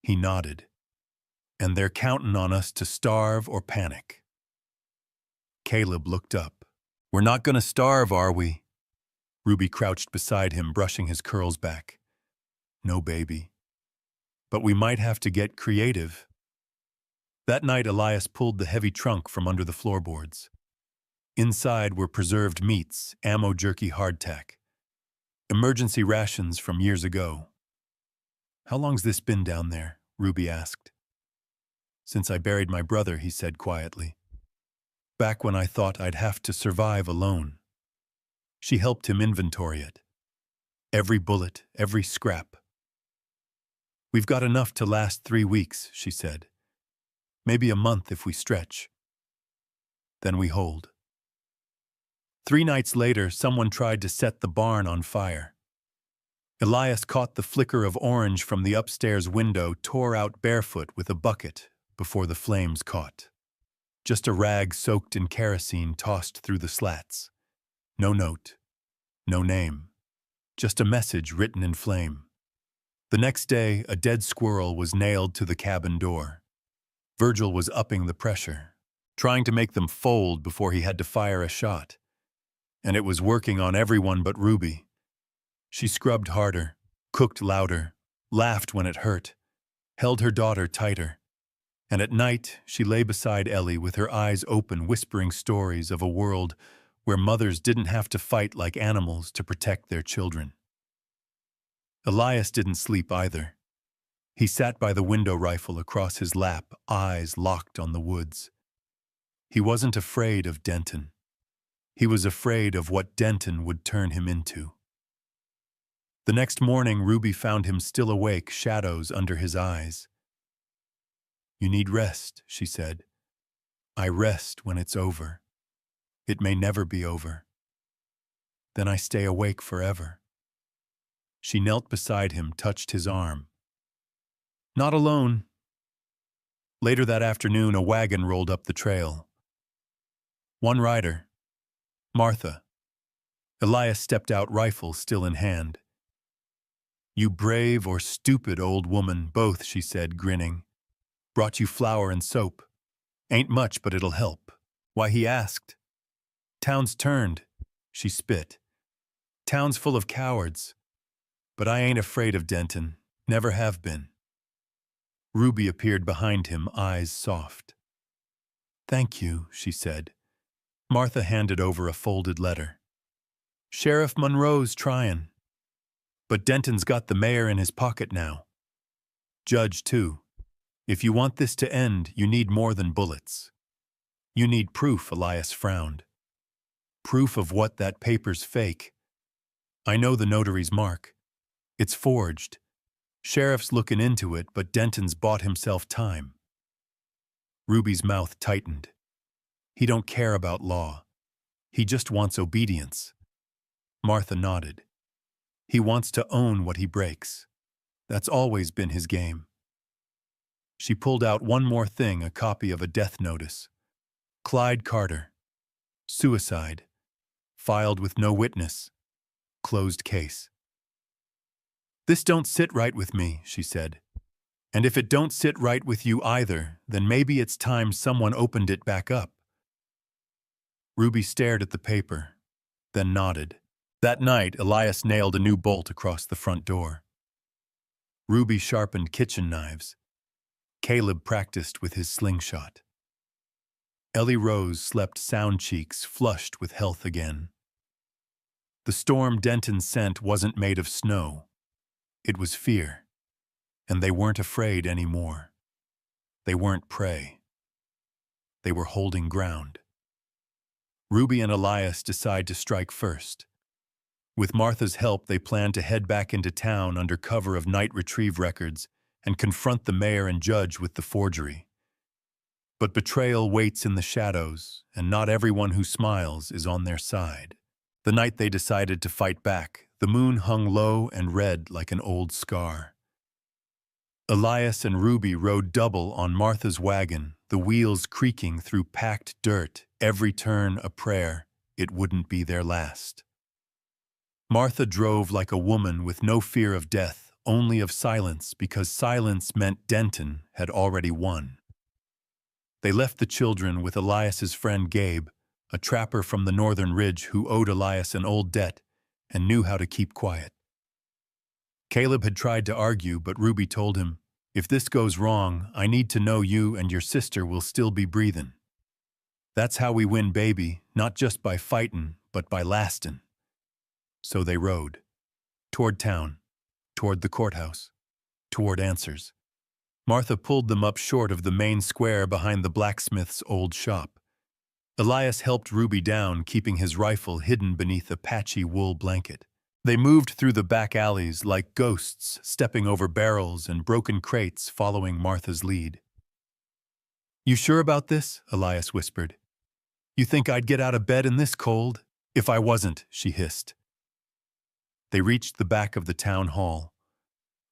He nodded. "And they're counting on us to starve or panic." Caleb looked up. "We're not going to starve, are we?" Ruby crouched beside him, brushing his curls back. "No, baby. But we might have to get creative." That night, Elias pulled the heavy trunk from under the floorboards. Inside were preserved meats, ammo jerky hardtack. Emergency rations from years ago. "How long's this been down there?" Ruby asked. "Since I buried my brother," he said quietly. "Back when I thought I'd have to survive alone." She helped him inventory it. Every bullet, every scrap, We've got enough to last 3 weeks, she said. Maybe a month if we stretch. Then we hold. 3 nights later, someone tried to set the barn on fire. Elias caught the flicker of orange from the upstairs window, tore out barefoot with a bucket before the flames caught. Just a rag soaked in kerosene tossed through the slats. No note, no name, just a message written in flame. The next day, a dead squirrel was nailed to the cabin door. Virgil was upping the pressure, trying to make them fold before he had to fire a shot. And it was working on everyone but Ruby. She scrubbed harder, cooked louder, laughed when it hurt, held her daughter tighter. And at night, she lay beside Ellie with her eyes open, whispering stories of a world where mothers didn't have to fight like animals to protect their children. Elias didn't sleep either. He sat by the window rifle across his lap, eyes locked on the woods. He wasn't afraid of Denton. He was afraid of what Denton would turn him into. The next morning, Ruby found him still awake, shadows under his eyes. "You need rest," she said. "I rest when it's over. It may never be over. Then I stay awake forever." She knelt beside him, touched his arm. "Not alone." Later that afternoon, a wagon rolled up the trail. One rider, Martha. Elias stepped out, rifle still in hand. "You brave or stupid old woman, both," she said, grinning. "Brought you flour and soap. Ain't much, but it'll help." Why, he asked. "Town's turned," she spit. "Town's full of cowards. But I ain't afraid of Denton. Never have been." Ruby appeared behind him, eyes soft. "Thank you," she said. Martha handed over a folded letter. "Sheriff Monroe's tryin'. But Denton's got the mayor in his pocket now. Judge, too. If you want this to end, you need more than bullets. You need proof," Elias frowned. "Proof of what? That paper's fake. I know the notary's mark. It's forged. Sheriff's looking into it, but Denton's bought himself time." Ruby's mouth tightened. "He don't care about law. He just wants obedience." Martha nodded. "He wants to own what he breaks. That's always been his game." She pulled out one more thing, a copy of a death notice. Clyde Carter. Suicide. Filed with no witness. Closed case. "This don't sit right with me," she said. "And if it don't sit right with you either, then maybe it's time someone opened it back up." Ruby stared at the paper, then nodded. That night, Elias nailed a new bolt across the front door. Ruby sharpened kitchen knives. Caleb practiced with his slingshot. Ellie Rose slept sound cheeks, flushed with health again. The storm Denton sent wasn't made of snow. It was fear. And they weren't afraid anymore. They weren't prey. They were holding ground. Ruby and Elias decide to strike first. With Martha's help, they plan to head back into town under cover of night retrieve records and confront the mayor and judge with the forgery. But betrayal waits in the shadows, and not everyone who smiles is on their side. The night they decided to fight back, the moon hung low and red like an old scar. Elias and Ruby rode double on Martha's wagon, the wheels creaking through packed dirt, every turn a prayer it wouldn't be their last. Martha drove like a woman with no fear of death, only of silence, because silence meant Denton had already won. They left the children with Elias's friend Gabe, a trapper from the northern ridge who owed Elias an old debt and knew how to keep quiet. Caleb had tried to argue, but Ruby told him, "If this goes wrong, I need to know you and your sister will still be breathing. That's how we win, baby, not just by fightin', but by lastin'." So they rode. Toward town. Toward the courthouse. Toward answers. Martha pulled them up short of the main square behind the blacksmith's old shop. Elias helped Ruby down, keeping his rifle hidden beneath a patchy wool blanket. They moved through the back alleys like ghosts, stepping over barrels and broken crates following Martha's lead. "You sure about this?" Elias whispered. "You think I'd get out of bed in this cold?" "If I wasn't," she hissed. They reached the back of the town hall.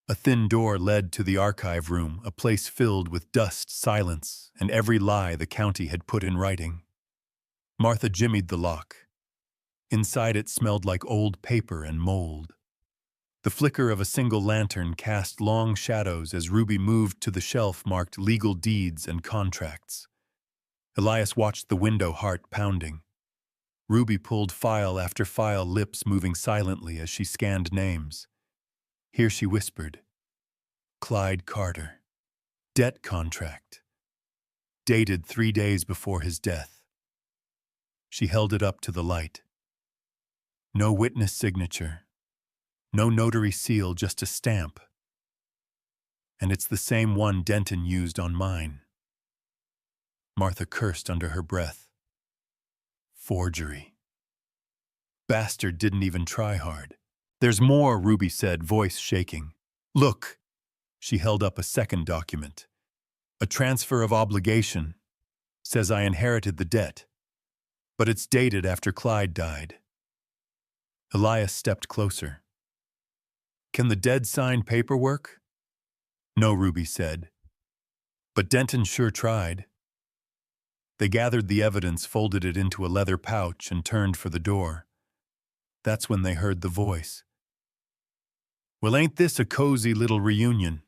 A thin door led to the archive room, a place filled with dust, silence, and every lie the county had put in writing. Martha jimmied the lock. Inside it smelled like old paper and mold. The flicker of a single lantern cast long shadows as Ruby moved to the shelf marked legal deeds and contracts. Elias watched the window, heart pounding. Ruby pulled file after file, lips moving silently as she scanned names. Here she whispered, "Clyde Carter. Debt contract. Dated 3 days before his death." She held it up to the light. No witness signature. No notary seal, just a stamp. And it's the same one Denton used on mine. Martha cursed under her breath. Forgery. Bastard didn't even try hard. "There's more," Ruby said, voice shaking. "Look." She held up a second document. "A transfer of obligation. Says I inherited the debt. But it's dated after Clyde died." Elias stepped closer. "Can the dead sign paperwork?" "No," Ruby said. "But Denton sure tried." They gathered the evidence, folded it into a leather pouch, and turned for the door. That's when they heard the voice. "Well, ain't this a cozy little reunion?"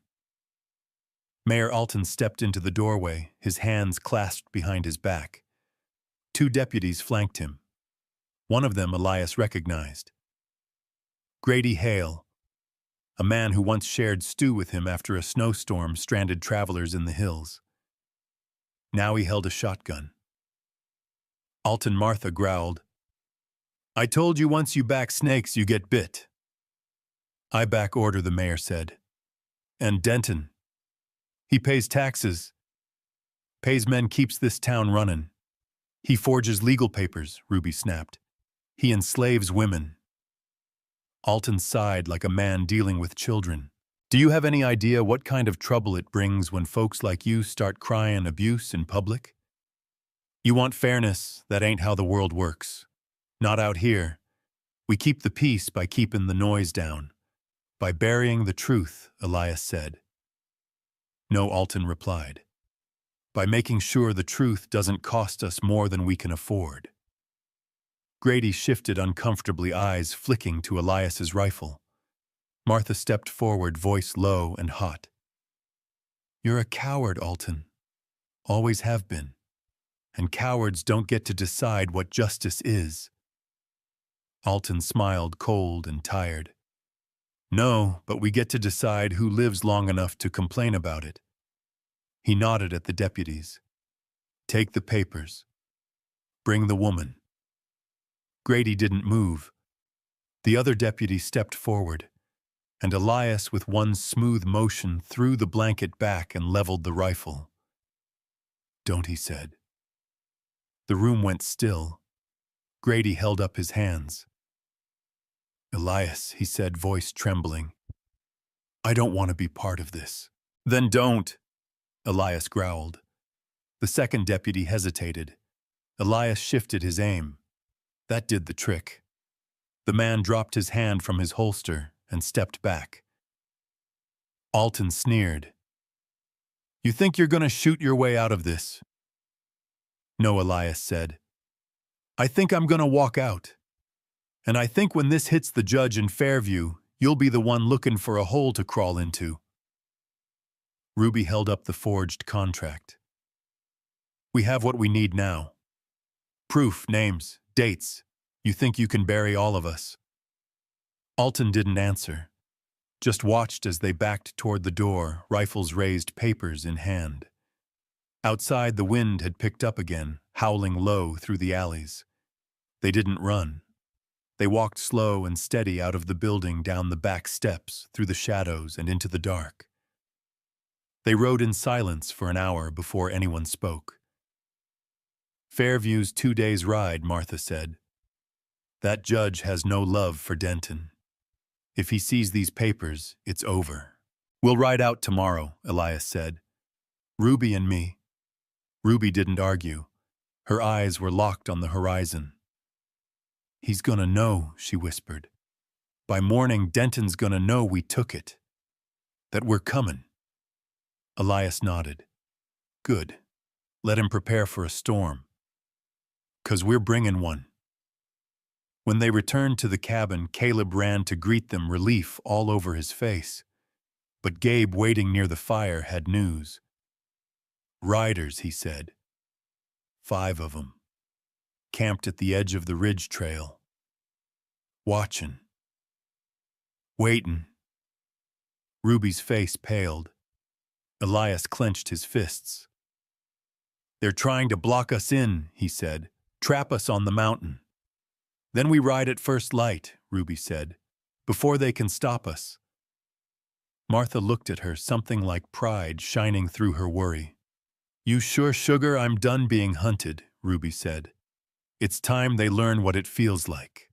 Mayor Alton stepped into the doorway, his hands clasped behind his back. 2 deputies flanked him. One of them Elias recognized. Grady Hale, a man who once shared stew with him after a snowstorm stranded travelers in the hills. Now he held a shotgun. Alton Martha growled, "I told you once you back snakes, you get bit." "I back order," the mayor said. "And Denton. He pays taxes. Pays men, keeps this town running. He forges legal papers," Ruby snapped. "He enslaves women." Alton sighed like a man dealing with children. "Do you have any idea what kind of trouble it brings when folks like you start crying abuse in public? You want fairness, that ain't how the world works. Not out here. We keep the peace by keeping the noise down. By burying the truth," Elias said. "No," Alton replied. "By making sure the truth doesn't cost us more than we can afford." Grady shifted uncomfortably, eyes flicking to Elias's rifle. Martha stepped forward, voice low and hot. "You're a coward, Alton. Always have been. And cowards don't get to decide what justice is." Alton smiled, cold and tired. "No, but we get to decide who lives long enough to complain about it." He nodded at the deputies. "Take the papers. Bring the woman." Grady didn't move. The other deputy stepped forward, and Elias, with one smooth motion, threw the blanket back and leveled the rifle. "Don't," he said. The room went still. Grady held up his hands. "Elias," he said, voice trembling. "I don't want to be part of this." "Then don't," Elias growled. The second deputy hesitated. Elias shifted his aim. That did the trick. The man dropped his hand from his holster and stepped back. Alton sneered. "You think you're going to shoot your way out of this?" "No," Elias said. "I think I'm going to walk out. And I think when this hits the judge in Fairview, you'll be the one looking for a hole to crawl into." Ruby held up the forged contract. "We have what we need now. Proof, names, dates. You think you can bury all of us?" Alton didn't answer, just watched as they backed toward the door, rifles raised, papers in hand. Outside, the wind had picked up again, howling low through the alleys. They didn't run. They walked slow and steady out of the building, down the back steps, through the shadows and into the dark. They rode in silence for an hour before anyone spoke. "Fairview's 2 days' ride," Martha said. "That judge has no love for Denton." If he sees these papers, it's over. We'll ride out tomorrow, Elias said. Ruby and me. Ruby didn't argue. Her eyes were locked on the horizon. He's gonna know, she whispered. By morning, Denton's gonna know we took it. That we're coming. Elias nodded. Good. Let him prepare for a storm. 'Cause we're bringing one. When they returned to the cabin, Caleb ran to greet them, relief all over his face. But Gabe, waiting near the fire, had news. Riders, he said. 5 of 'em. Camped at the edge of the ridge trail. Watchin'. Waitin'. Ruby's face paled. Elias clenched his fists. They're trying to block us in, he said. Trap us on the mountain. Then we ride at first light, Ruby said, before they can stop us. Martha looked at her, something like pride shining through her worry. You sure, sugar, I'm done being hunted, Ruby said. It's time they learn what it feels like.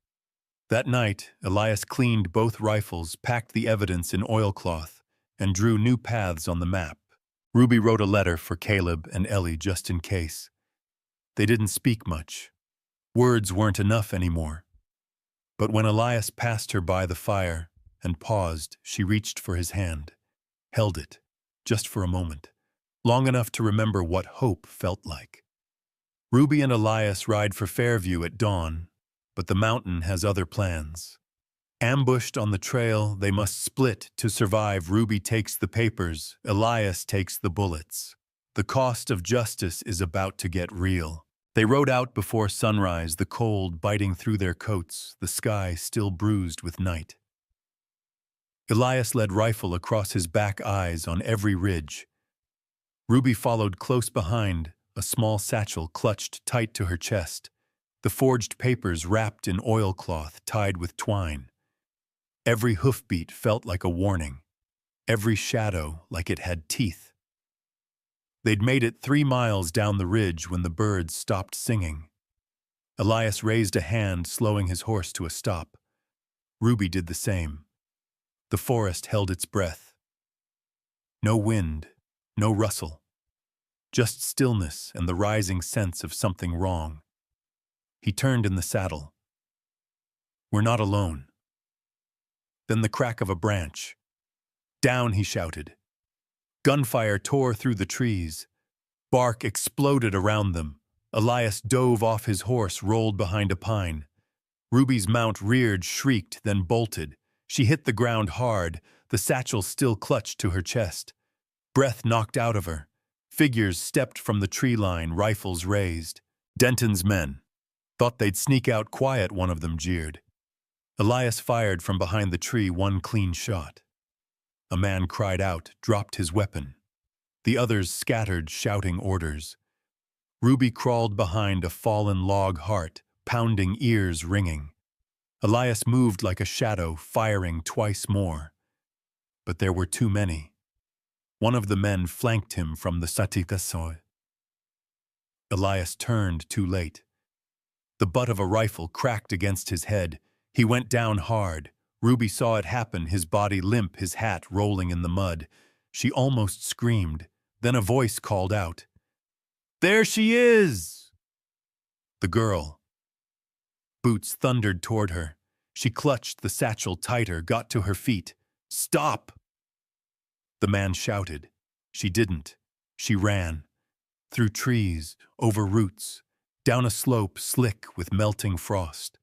That night, Elias cleaned both rifles, packed the evidence in oilcloth, and drew new paths on the map. Ruby wrote a letter for Caleb and Ellie just in case. They didn't speak much. Words weren't enough anymore. But when Elias passed her by the fire and paused, she reached for his hand, held it, just for a moment, long enough to remember what hope felt like. Ruby and Elias ride for Fairview at dawn, but the mountain has other plans. Ambushed on the trail, they must split to survive. Ruby takes the papers, Elias takes the bullets. The cost of justice is about to get real. They rode out before sunrise, the cold biting through their coats, the sky still bruised with night. Elias led rifle across his back, eyes on every ridge. Ruby followed close behind, a small satchel clutched tight to her chest, the forged papers wrapped in oilcloth tied with twine. Every hoofbeat felt like a warning, every shadow like it had teeth. They'd made it 3 miles down the ridge when the birds stopped singing. Elias raised a hand, slowing his horse to a stop. Ruby did the same. The forest held its breath. No wind, no rustle. Just stillness and the rising sense of something wrong. He turned in the saddle. We're not alone. Then the crack of a branch. Down, he shouted. Gunfire tore through the trees. Bark exploded around them. Elias dove off his horse, rolled behind a pine. Ruby's mount reared, shrieked, then bolted. She hit the ground hard, the satchel still clutched to her chest. Breath knocked out of her. Figures stepped from the tree line, rifles raised. Denton's men. Thought they'd sneak out quiet, one of them jeered. Elias fired from behind the tree, one clean shot. A man cried out, dropped his weapon. The others scattered, shouting orders. Ruby crawled behind a fallen log heart, pounding, ears ringing. Elias moved like a shadow, firing twice more. But there were too many. One of the men flanked him from the satikasoy. Elias turned too late. The butt of a rifle cracked against his head. He went down hard. Ruby saw it happen, his body limp, his hat rolling in the mud. She almost screamed. Then a voice called out. There she is! The girl. Boots thundered toward her. She clutched the satchel tighter, got to her feet. Stop! The man shouted. She didn't. She ran. Through trees, over roots, down a slope slick with melting frost.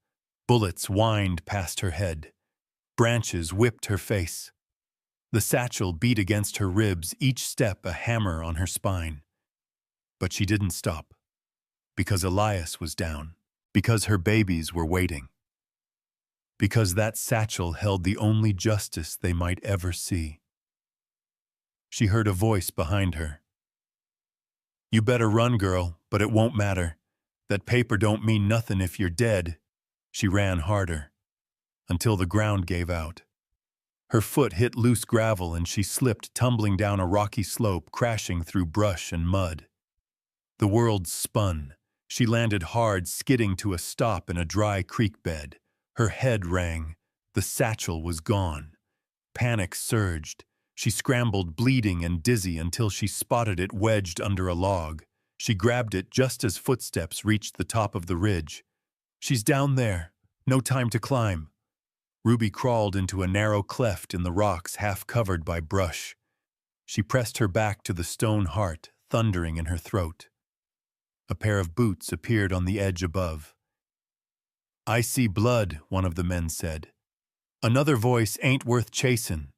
Bullets whined past her head. Branches whipped her face. The satchel beat against her ribs, each step a hammer on her spine. But she didn't stop. Because Elias was down. Because her babies were waiting. Because that satchel held the only justice they might ever see. She heard a voice behind her. You better run, girl, but it won't matter. That paper don't mean nothing if you're dead. She ran harder, until the ground gave out. Her foot hit loose gravel and she slipped, tumbling down a rocky slope, crashing through brush and mud. The world spun. She landed hard, skidding to a stop in a dry creek bed. Her head rang. The satchel was gone. Panic surged. She scrambled, bleeding and dizzy, until she spotted it wedged under a log. She grabbed it just as footsteps reached the top of the ridge. "She's down there. No time to climb." Ruby crawled into a narrow cleft in the rocks, half covered by brush. She pressed her back to the stone heart, thundering in her throat. A pair of boots appeared on the edge above. "I see blood," one of the men said. Another voice, "Ain't worth chasin'.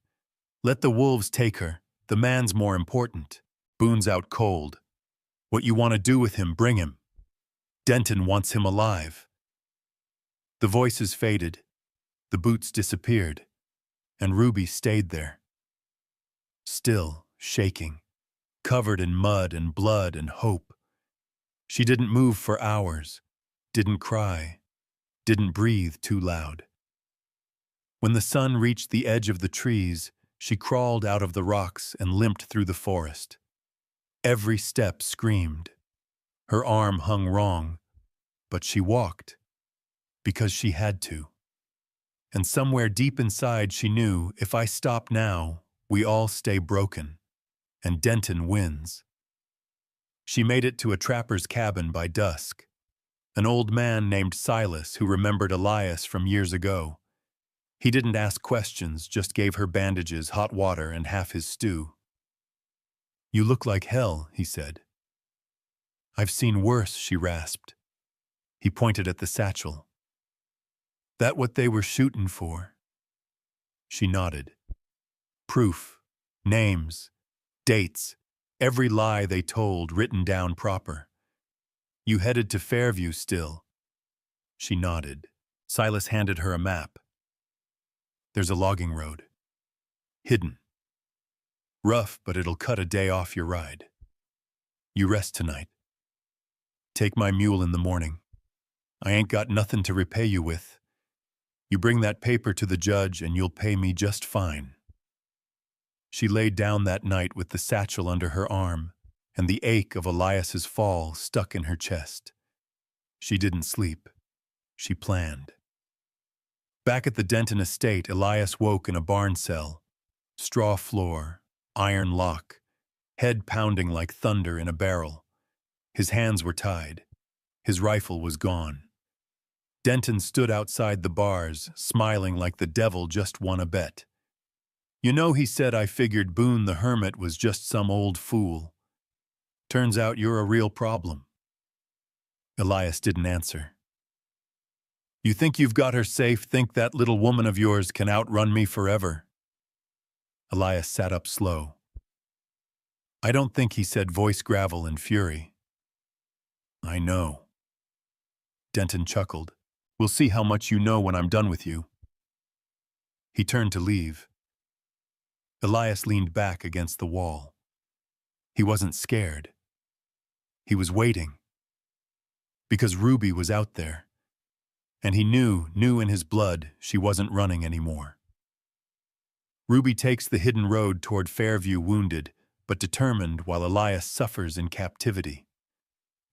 Let the wolves take her. The man's more important. Boone's out cold. What you want to do with him, bring him. Denton wants him alive." The voices faded. The boots disappeared. And Ruby stayed there. Still, shaking, covered in mud and blood and hope. She didn't move for hours, didn't cry, didn't breathe too loud. When the sun reached the edge of the trees, she crawled out of the rocks and limped through the forest. Every step screamed. Her arm hung wrong, but she walked, because she had to. And somewhere deep inside she knew, if I stop now, we all stay broken, and Denton wins. She made it to a trapper's cabin by dusk. An old man named Silas who remembered Elias from years ago. He didn't ask questions, just gave her bandages, hot water, and half his stew. "You look like hell," he said. "I've seen worse," she rasped. He pointed at the satchel. "That what they were shootin' for?" She nodded. Proof, names, dates, every lie they told written down proper. "You headed to Fairview still?" She nodded. Silas handed her a map. "There's a logging road. Hidden. Rough, but it'll cut a day off your ride. You rest tonight. Take my mule in the morning. I ain't got nothing to repay you with. You bring that paper to the judge and you'll pay me just fine." She laid down that night with the satchel under her arm and the ache of Elias's fall stuck in her chest. She didn't sleep. She planned. Back at the Denton estate, Elias woke in a barn cell. Straw floor, iron lock, head pounding like thunder in a barrel. His hands were tied. His rifle was gone. Denton stood outside the bars, smiling like the devil just won a bet. "You know," he said, "I figured Boone the Hermit was just some old fool. Turns out you're a real problem." Elias didn't answer. "You think you've got her safe, think that little woman of yours can outrun me forever?" Elias sat up slow. "I don't think," he said, voice gravel in fury. "I know." Denton chuckled. "We'll see how much you know when I'm done with you." He turned to leave. Elias leaned back against the wall. He wasn't scared. He was waiting. Because Ruby was out there. And he knew in his blood, she wasn't running anymore. Ruby takes the hidden road toward Fairview wounded, but determined, while Elias suffers in captivity.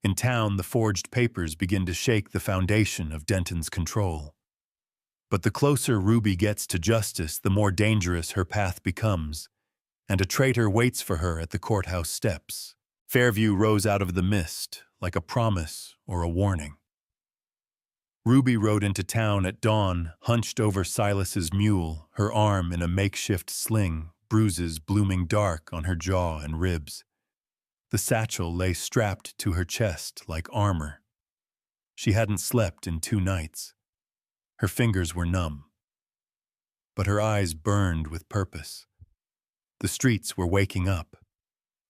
In town, the forged papers begin to shake the foundation of Denton's control. But the closer Ruby gets to justice, the more dangerous her path becomes, and a traitor waits for her at the courthouse steps. Fairview rose out of the mist, like a promise or a warning. Ruby rode into town at dawn, hunched over Silas's mule, her arm in a makeshift sling, bruises blooming dark on her jaw and ribs. The satchel lay strapped to her chest like armor. She hadn't slept in 2 nights. Her fingers were numb. But her eyes burned with purpose. The streets were waking up.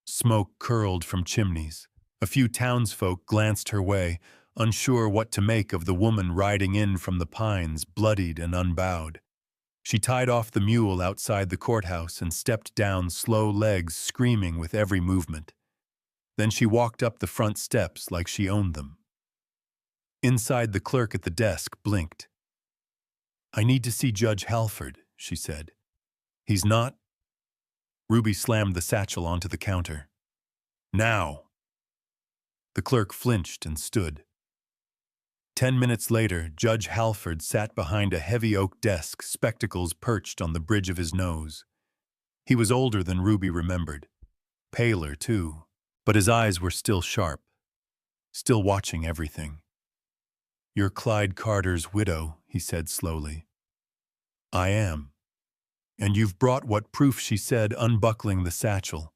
Smoke curled from chimneys. A few townsfolk glanced her way, unsure what to make of the woman riding in from the pines, bloodied and unbowed. She tied off the mule outside the courthouse and stepped down, slow legs screaming with every movement. Then she walked up the front steps like she owned them. Inside, the clerk at the desk blinked. "I need to see Judge Halford," she said. "He's not—" Ruby slammed the satchel onto the counter. "Now!" The clerk flinched and stood. 10 minutes later, Judge Halford sat behind a heavy oak desk, spectacles perched on the bridge of his nose. He was older than Ruby remembered. Paler, too, but his eyes were still sharp, still watching everything. "You're Clyde Carter's widow," he said slowly. "I am. And you've brought what proof?" she said, unbuckling the satchel.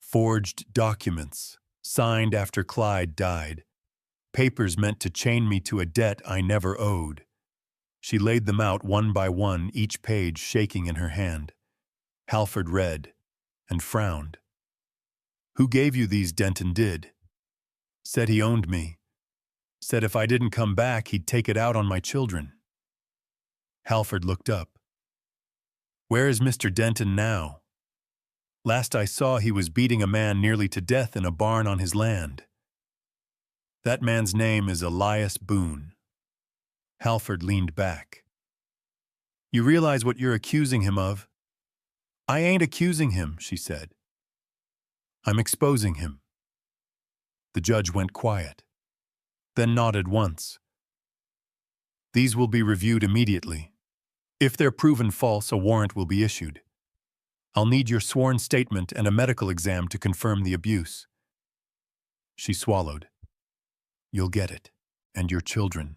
"Forged documents, signed after Clyde died. Papers meant to chain me to a debt I never owed." She laid them out one by one, each page shaking in her hand. Halford read and frowned. "Who gave you these?" Denton did. "Said he owned me. Said if I didn't come back, he'd take it out on my children." Halford looked up. "Where is Mr. Denton now? Last I saw, he was beating a man nearly to death in a barn on his land." "That man's name is Elias Boone." Halford leaned back. "You realize what you're accusing him of?" "I ain't accusing him," she said. "I'm exposing him." The judge went quiet, then nodded once. "These will be reviewed immediately. If they're proven false, a warrant will be issued. I'll need your sworn statement and a medical exam to confirm the abuse." She swallowed. "You'll get it. And your children.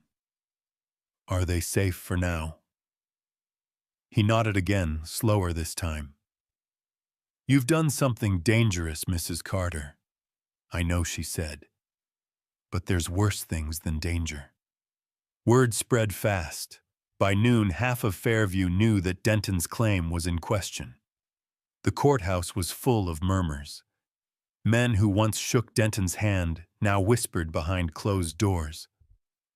Are they safe for now?" He nodded again, slower this time. "You've done something dangerous, Mrs. Carter." "I know," she said. "But there's worse things than danger." Word spread fast. By noon, half of Fairview knew that Denton's claim was in question. The courthouse was full of murmurs. Men who once shook Denton's hand now whispered behind closed doors.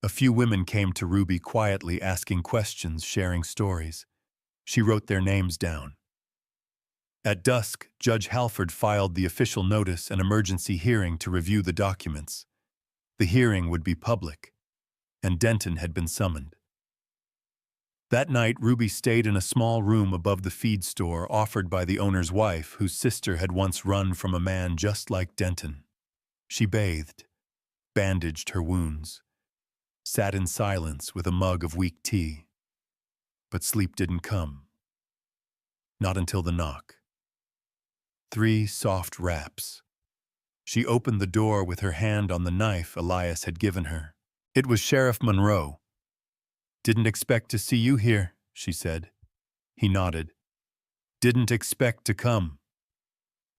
A few women came to Ruby quietly, asking questions, sharing stories. She wrote their names down. At dusk, Judge Halford filed the official notice, an emergency hearing to review the documents. The hearing would be public, and Denton had been summoned. That night, Ruby stayed in a small room above the feed store offered by the owner's wife, whose sister had once run from a man just like Denton. She bathed, bandaged her wounds, sat in silence with a mug of weak tea. But sleep didn't come. Not until the knock. 3 soft raps. She opened the door with her hand on the knife Elias had given her. It was Sheriff Monroe. "Didn't expect to see you here," she said. He nodded. "Didn't expect to come.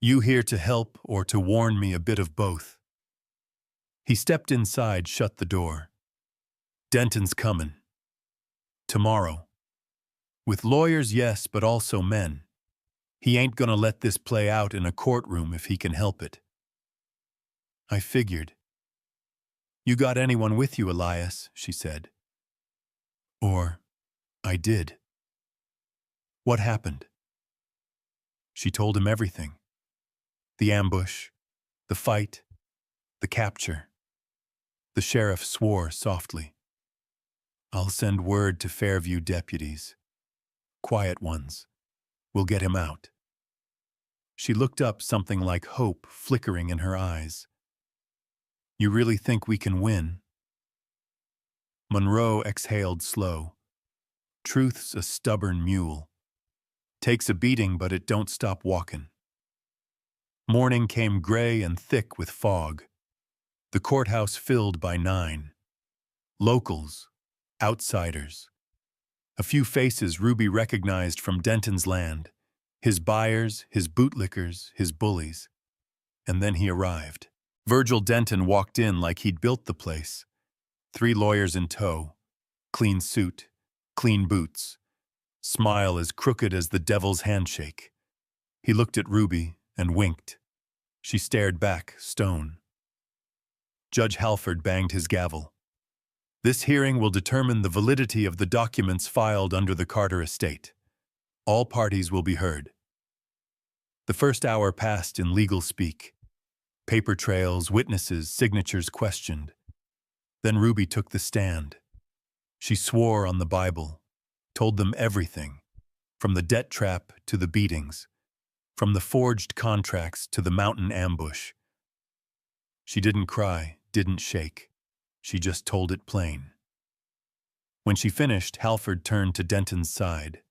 You here to help or to warn me? A bit of both." He stepped inside, shut the door. "Denton's coming. Tomorrow. With lawyers, yes, but also men. He ain't gonna let this play out in a courtroom if he can help it." "I figured." "You got anyone with you, Elias?" she said. "Or I did." "What happened?" She told him everything. The ambush, the fight, the capture. The sheriff swore softly. "I'll send word to Fairview deputies. Quiet ones. We'll get him out." She looked up, something like hope flickering in her eyes. "You really think we can win?" Monroe exhaled slow. "Truth's a stubborn mule. Takes a beating, but it don't stop walkin'." Morning came gray and thick with fog. The courthouse filled by 9. Locals, outsiders. A few faces Ruby recognized from Denton's land. His buyers, his bootlickers, his bullies. And then he arrived. Virgil Denton walked in like he'd built the place. 3 lawyers in tow. Clean suit, clean boots. Smile as crooked as the devil's handshake. He looked at Ruby and winked. She stared back, stone. Judge Halford banged his gavel. "This hearing will determine the validity of the documents filed under the Carter estate. All parties will be heard." The first hour passed in legal speak. Paper trails, witnesses, signatures questioned. Then Ruby took the stand. She swore on the Bible, told them everything, from the debt trap to the beatings, from the forged contracts to the mountain ambush. She didn't cry, didn't shake. She just told it plain. When she finished, Halford turned to Denton's side.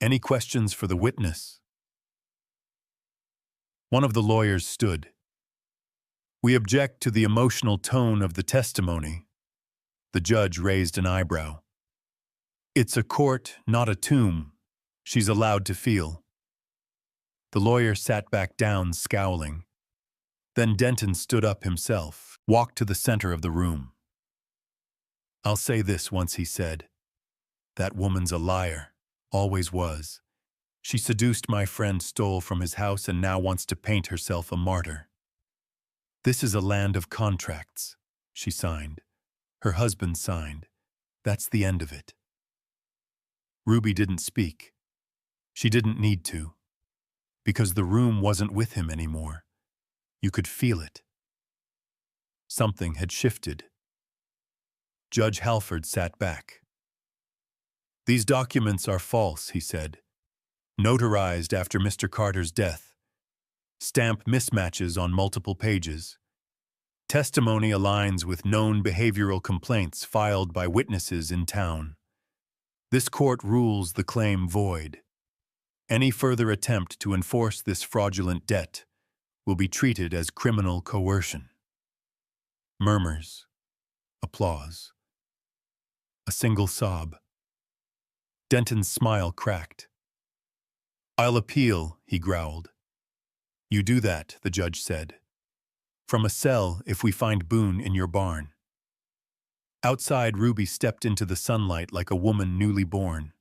"Any questions for the witness?" One of the lawyers stood. "We object to the emotional tone of the testimony." The judge raised an eyebrow. "It's a court, not a tomb. She's allowed to feel." The lawyer sat back down, scowling. Then Denton stood up himself, walked to the center of the room. "I'll say this once," he said. "That woman's a liar. Always was. She seduced my friend, stole from his house, and now wants to paint herself a martyr. This is a land of contracts." She signed. Her husband signed. That's the end of it. Ruby didn't speak. She didn't need to. Because the room wasn't with him anymore. You could feel it. Something had shifted. Judge Halford sat back. "These documents are false," he said. "Notarized after Mr. Carter's death. Stamp mismatches on multiple pages. Testimony aligns with known behavioral complaints filed by witnesses in town. This court rules the claim void. Any further attempt to enforce this fraudulent debt will be treated as criminal coercion." Murmurs. Applause. A single sob. Denton's smile cracked. "I'll appeal," he growled. "You do that," the judge said. "From a cell if we find Boone in your barn." Outside, Ruby stepped into the sunlight like a woman newly born.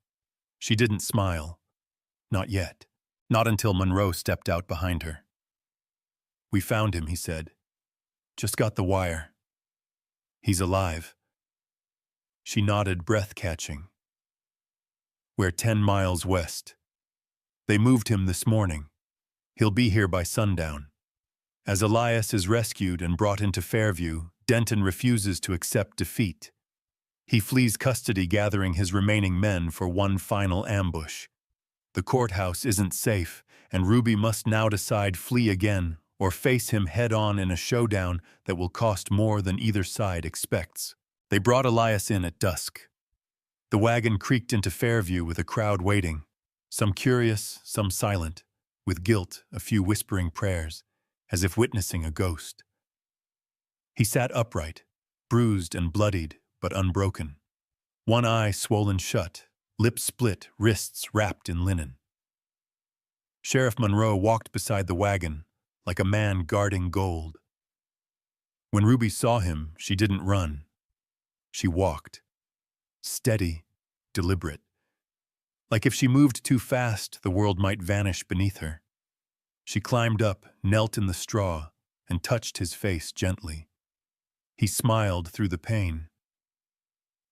She didn't smile. Not yet. Not until Monroe stepped out behind her. "We found him," he said. "Just got the wire. He's alive." She nodded, breath-catching. "We're 10 miles west. They moved him this morning. He'll be here by sundown." As Elias is rescued and brought into Fairview, Denton refuses to accept defeat. He flees custody, gathering his remaining men for one final ambush. The courthouse isn't safe, and Ruby must now decide: flee again or face him head-on in a showdown that will cost more than either side expects. They brought Elias in at dusk. The wagon creaked into Fairview with a crowd waiting, some curious, some silent, with guilt, a few whispering prayers, as if witnessing a ghost. He sat upright, bruised and bloodied, but unbroken. One eye swollen shut, lips split, wrists wrapped in linen. Sheriff Monroe walked beside the wagon, like a man guarding gold. When Ruby saw him, she didn't run. She walked. Steady, deliberate. Like if she moved too fast, the world might vanish beneath her. She climbed up, knelt in the straw, and touched his face gently. He smiled through the pain.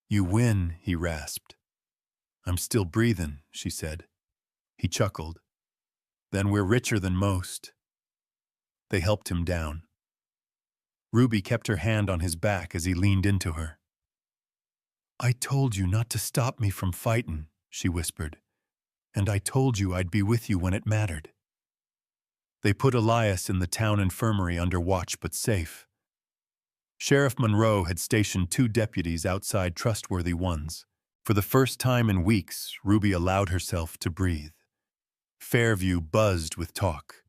"You win," he rasped. "I'm still breathing," she said. He chuckled. "Then we're richer than most." They helped him down. Ruby kept her hand on his back as he leaned into her. "I told you not to stop me from fightin'," she whispered. "And I told you I'd be with you when it mattered." They put Elias in the town infirmary under watch but safe. Sheriff Monroe had stationed 2 deputies outside, trustworthy ones. For the first time in weeks, Ruby allowed herself to breathe. Fairview buzzed with talk.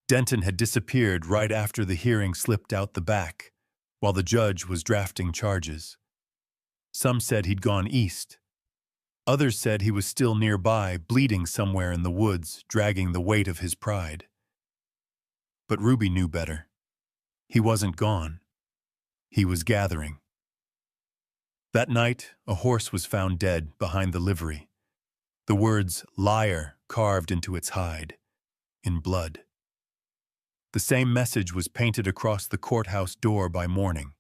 Denton had disappeared right after the hearing slipped out the back, while the judge was drafting charges. Some said he'd gone east. Others said he was still nearby, bleeding somewhere in the woods, dragging the weight of his pride. But Ruby knew better. He wasn't gone. He was gathering. That night, a horse was found dead behind the livery. The words "liar" carved into its hide, in blood. The same message was painted across the courthouse door by morning,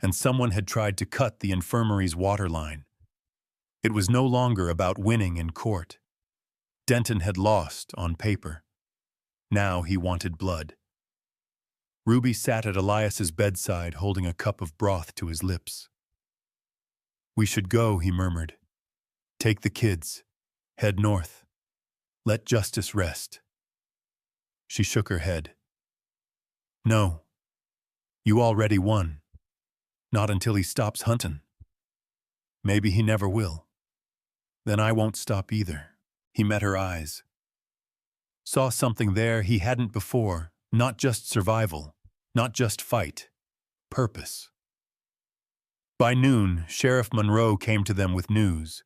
and someone had tried to cut the infirmary's water line. It was no longer about winning in court. Denton had lost on paper. Now he wanted blood. Ruby sat at Elias's bedside, holding a cup of broth to his lips. "We should go," he murmured. "Take the kids. Head north. Let justice rest." She shook her head. "No. You already won. Not until he stops hunting." Maybe he never will. Then I won't stop either. He met her eyes. Saw something there he hadn't before, not just survival, not just fight, purpose. By noon, Sheriff Monroe came to them with news.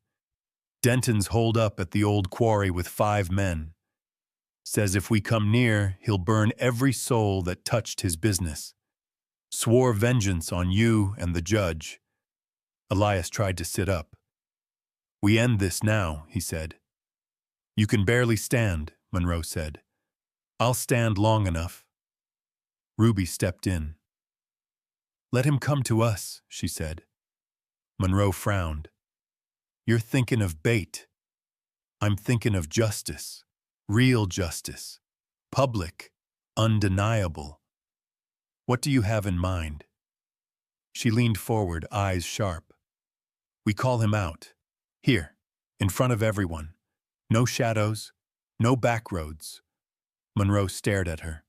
Denton's holed up at the old quarry with 5 men. Says if we come near, he'll burn every soul that touched his business. Swore vengeance on you and the judge. Elias tried to sit up. We end this now, he said. You can barely stand, Monroe said. I'll stand long enough. Ruby stepped in. Let him come to us, she said. Monroe frowned. You're thinking of bait. I'm thinking of justice. Real justice. Public. Undeniable. What do you have in mind? She leaned forward, eyes sharp. We call him out. Here, in front of everyone. No shadows, no back roads. Monroe stared at her.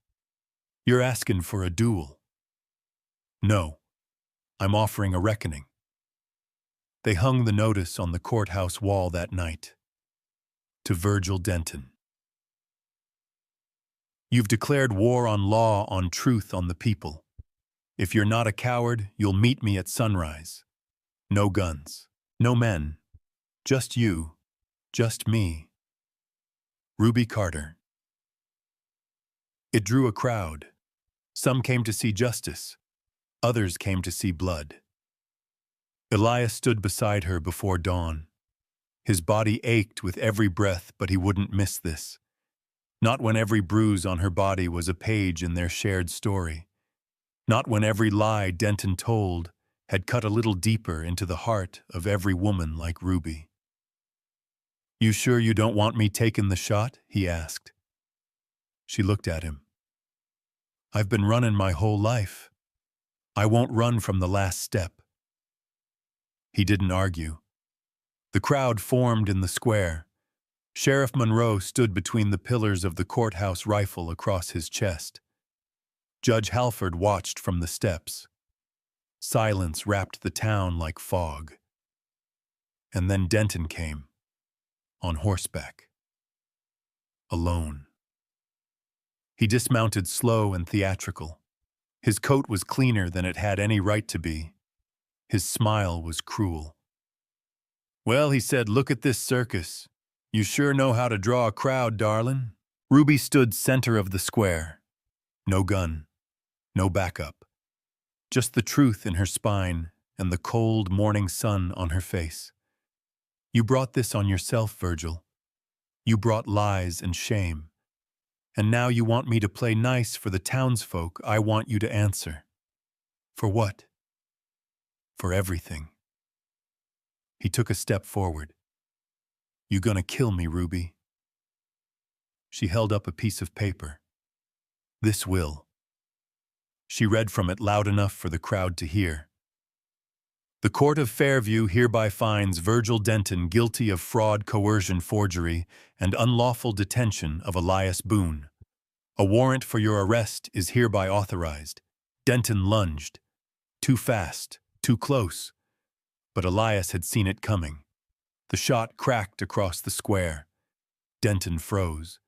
You're asking for a duel. No, I'm offering a reckoning. They hung the notice on the courthouse wall that night. To Virgil Denton. You've declared war on law, on truth, on the people. If you're not a coward, you'll meet me at sunrise. No guns, no men, just you, just me. Ruby Carter. It drew a crowd. Some came to see justice. Others came to see blood. Elias stood beside her before dawn. His body ached with every breath, but he wouldn't miss this. Not when every bruise on her body was a page in their shared story. Not when every lie Denton told had cut a little deeper into the heart of every woman like Ruby. You sure you don't want me taking the shot? He asked. She looked at him. I've been running my whole life. I won't run from the last step. He didn't argue. The crowd formed in the square. Sheriff Monroe stood between the pillars of the courthouse, rifle across his chest. Judge Halford watched from the steps. Silence wrapped the town like fog. And then Denton came, on horseback. Alone. He dismounted slow and theatrical. His coat was cleaner than it had any right to be. His smile was cruel. Well, he said, look at this circus. You sure know how to draw a crowd, darling. Ruby stood center of the square. No gun, no backup. Just the truth in her spine and the cold morning sun on her face. You brought this on yourself, Virgil. You brought lies and shame. And now you want me to play nice for the townsfolk. I want you to answer. For what? For everything. He took a step forward. You gonna kill me, Ruby? She held up a piece of paper. This will. She read from it loud enough for the crowd to hear. The Court of Fairview hereby finds Virgil Denton guilty of fraud, coercion, forgery, and unlawful detention of Elias Boone. A warrant for your arrest is hereby authorized. Denton lunged. Too fast, too close. But Elias had seen it coming. The shot cracked across the square. Denton froze,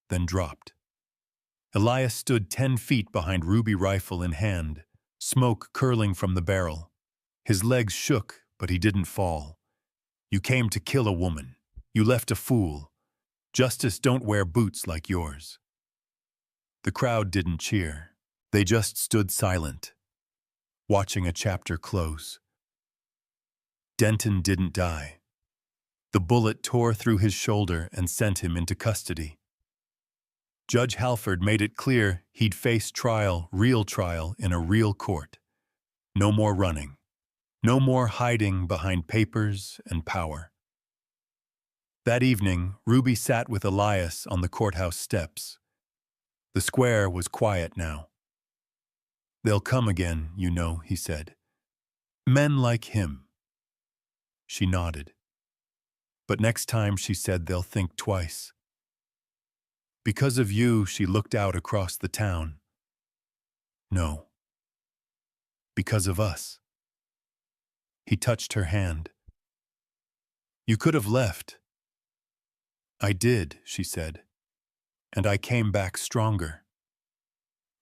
then dropped. Elias stood 10 feet behind Ruby, rifle in hand, smoke curling from the barrel. His legs shook, but he didn't fall. You came to kill a woman. You left a fool. Justice don't wear boots like yours. The crowd didn't cheer. They just stood silent, watching a chapter close. Denton didn't die. The bullet tore through his shoulder and sent him into custody. Judge Halford made it clear he'd face trial, real trial, in a real court. No more running. No more hiding behind papers and power. That evening, Ruby sat with Elias on the courthouse steps. The square was quiet now. They'll come again, you know, he said. Men like him. She nodded. But next time, she said, they'll think twice. Because of you, she looked out across the town. No. Because of us. He touched her hand. You could have left. I did, she said, and I came back stronger.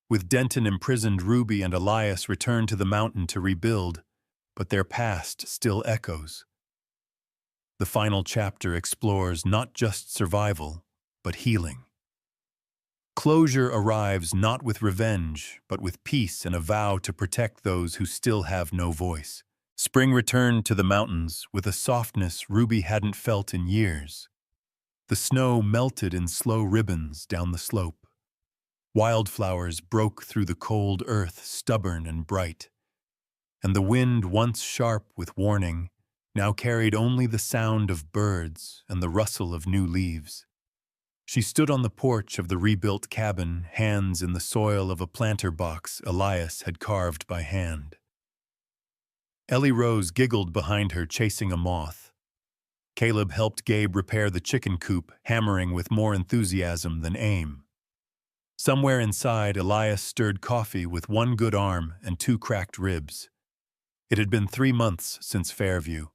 With Denton imprisoned, Ruby and Elias returned to the mountain to rebuild, but their past still echoes. The final chapter explores not just survival, but healing. Closure arrives not with revenge, but with peace and a vow to protect those who still have no voice. Spring returned to the mountains with a softness Ruby hadn't felt in years. The snow melted in slow ribbons down the slope. Wildflowers broke through the cold earth, stubborn and bright. And the wind, once sharp with warning, now carried only the sound of birds and the rustle of new leaves. She stood on the porch of the rebuilt cabin, hands in the soil of a planter box Elias had carved by hand. Ellie Rose giggled behind her, chasing a moth. Caleb helped Gabe repair the chicken coop, hammering with more enthusiasm than aim. Somewhere inside, Elias stirred coffee with one good arm and 2 cracked ribs. It had been 3 months since Fairview.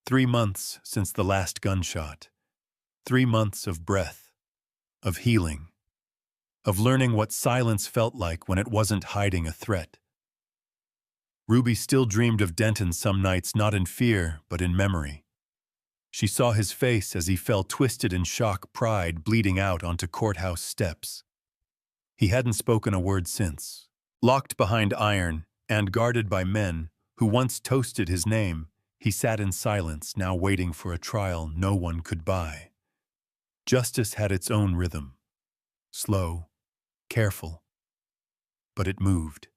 3 months since the last gunshot. 3 months of breath, of healing, of learning what silence felt like when it wasn't hiding a threat. Ruby still dreamed of Denton some nights, not in fear, but in memory. She saw his face as he fell twisted in shock, pride bleeding out onto courthouse steps. He hadn't spoken a word since. Locked behind iron and guarded by men who once toasted his name, he sat in silence, now waiting for a trial no one could buy. Justice had its own rhythm. Slow, careful. But it moved,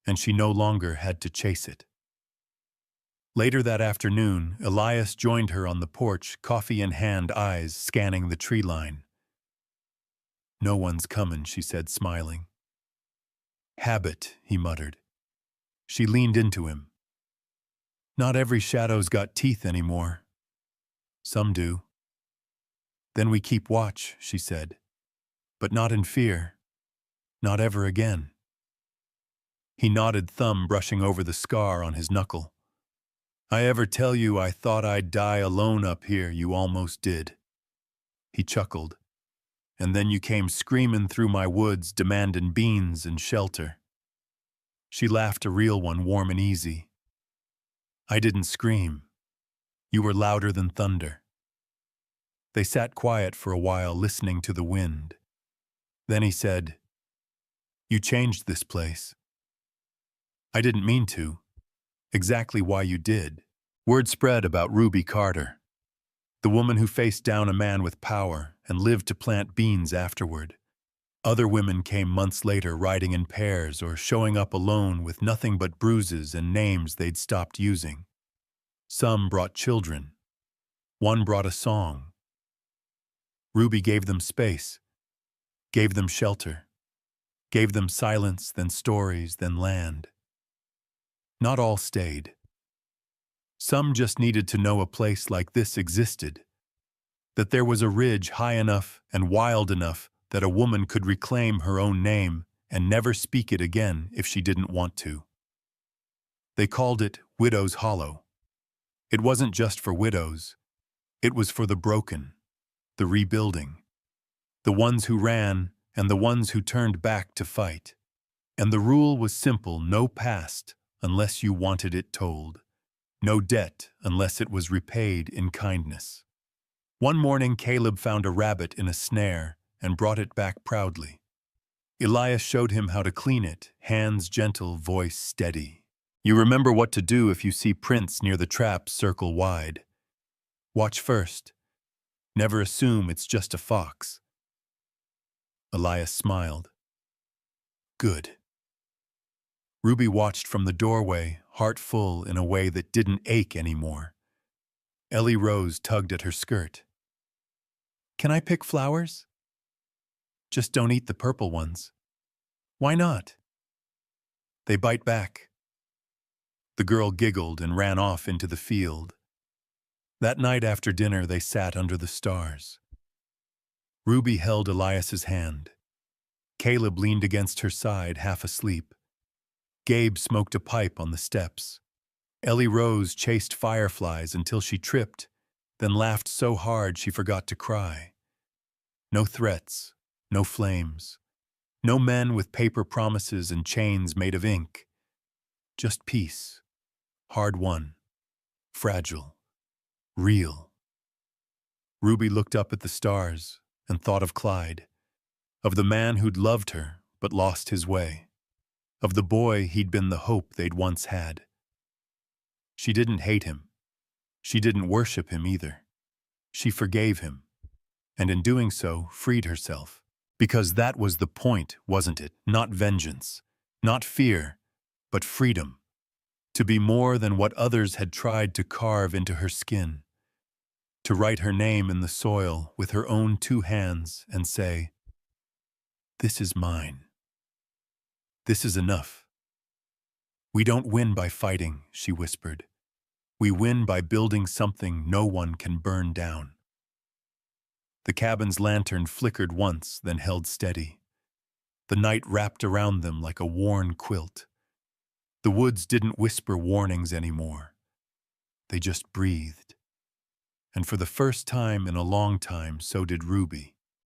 and she no longer had to chase it. Later that afternoon, Elias joined her on the porch, coffee in hand, eyes scanning the tree line. "No one's comin'," she said, smiling. "Habit," he muttered. She leaned into him. "Not every shadow's got teeth anymore. Some do." "Then we keep watch," she said. "But not in fear. Not ever again." He nodded, thumb brushing over the scar on his knuckle. "I ever tell you I thought I'd die alone up here, you almost did." He chuckled. "And then you came screamin' through my woods, demandin' beans and shelter." She laughed, a real one, warm and easy. "I didn't scream. You were louder than thunder." They sat quiet for a while, listening to the wind. Then he said, "You changed this place." "I didn't mean to." "Exactly why you did." Word spread about Ruby Carter, the woman who faced down a man with power and lived to plant beans afterward. Other women came months later, riding in pairs or showing up alone with nothing but bruises and names they'd stopped using. Some brought children. One brought a song. Ruby gave them space, gave them shelter, gave them silence, then stories, then land. Not all stayed. Some just needed to know a place like this existed, that there was a ridge high enough and wild enough that a woman could reclaim her own name and never speak it again if she didn't want to. They called it Widow's Hollow. It wasn't just for widows. It was for the broken, the rebuilding, the ones who ran and the ones who turned back to fight. And the rule was simple: no past unless you wanted it told. No debt unless it was repaid in kindness. One morning, Caleb found a rabbit in a snare and brought it back proudly. Elias showed him how to clean it, hands gentle, voice steady. "You remember what to do if you see prints near the trap, circle wide. Watch first. Never assume it's just a fox." Elias smiled. "Good." Ruby watched from the doorway, heart full in a way that didn't ache anymore. Ellie Rose tugged at her skirt. "Can I pick flowers?" "Just don't eat the purple ones." "Why not?" "They bite back." The girl giggled and ran off into the field. That night after dinner, they sat under the stars. Ruby held Elias's hand. Caleb leaned against her side, half asleep. Gabe smoked a pipe on the steps. Ellie Rose chased fireflies until she tripped then laughed so hard she forgot to cry. No threats, no flames, no men with paper promises and chains made of ink. Just peace, hard-won, fragile, real. Ruby looked up at the stars and thought of Clyde, of the man who'd loved her but lost his way, of the boy he'd been the hope they'd once had. She didn't hate him. She didn't worship him either. She forgave him, and in doing so, freed herself. Because that was the point, wasn't it? Not vengeance, not fear, but freedom. To be more than what others had tried to carve into her skin. To write her name in the soil with her own 2 hands and say, "This is mine. This is enough." "We don't win by fighting," she whispered. "We win by building something no one can burn down." The cabin's lantern flickered once, then held steady. The night wrapped around them like a worn quilt. The woods didn't whisper warnings anymore. They just breathed. And for the first time in a long time, so did Ruby.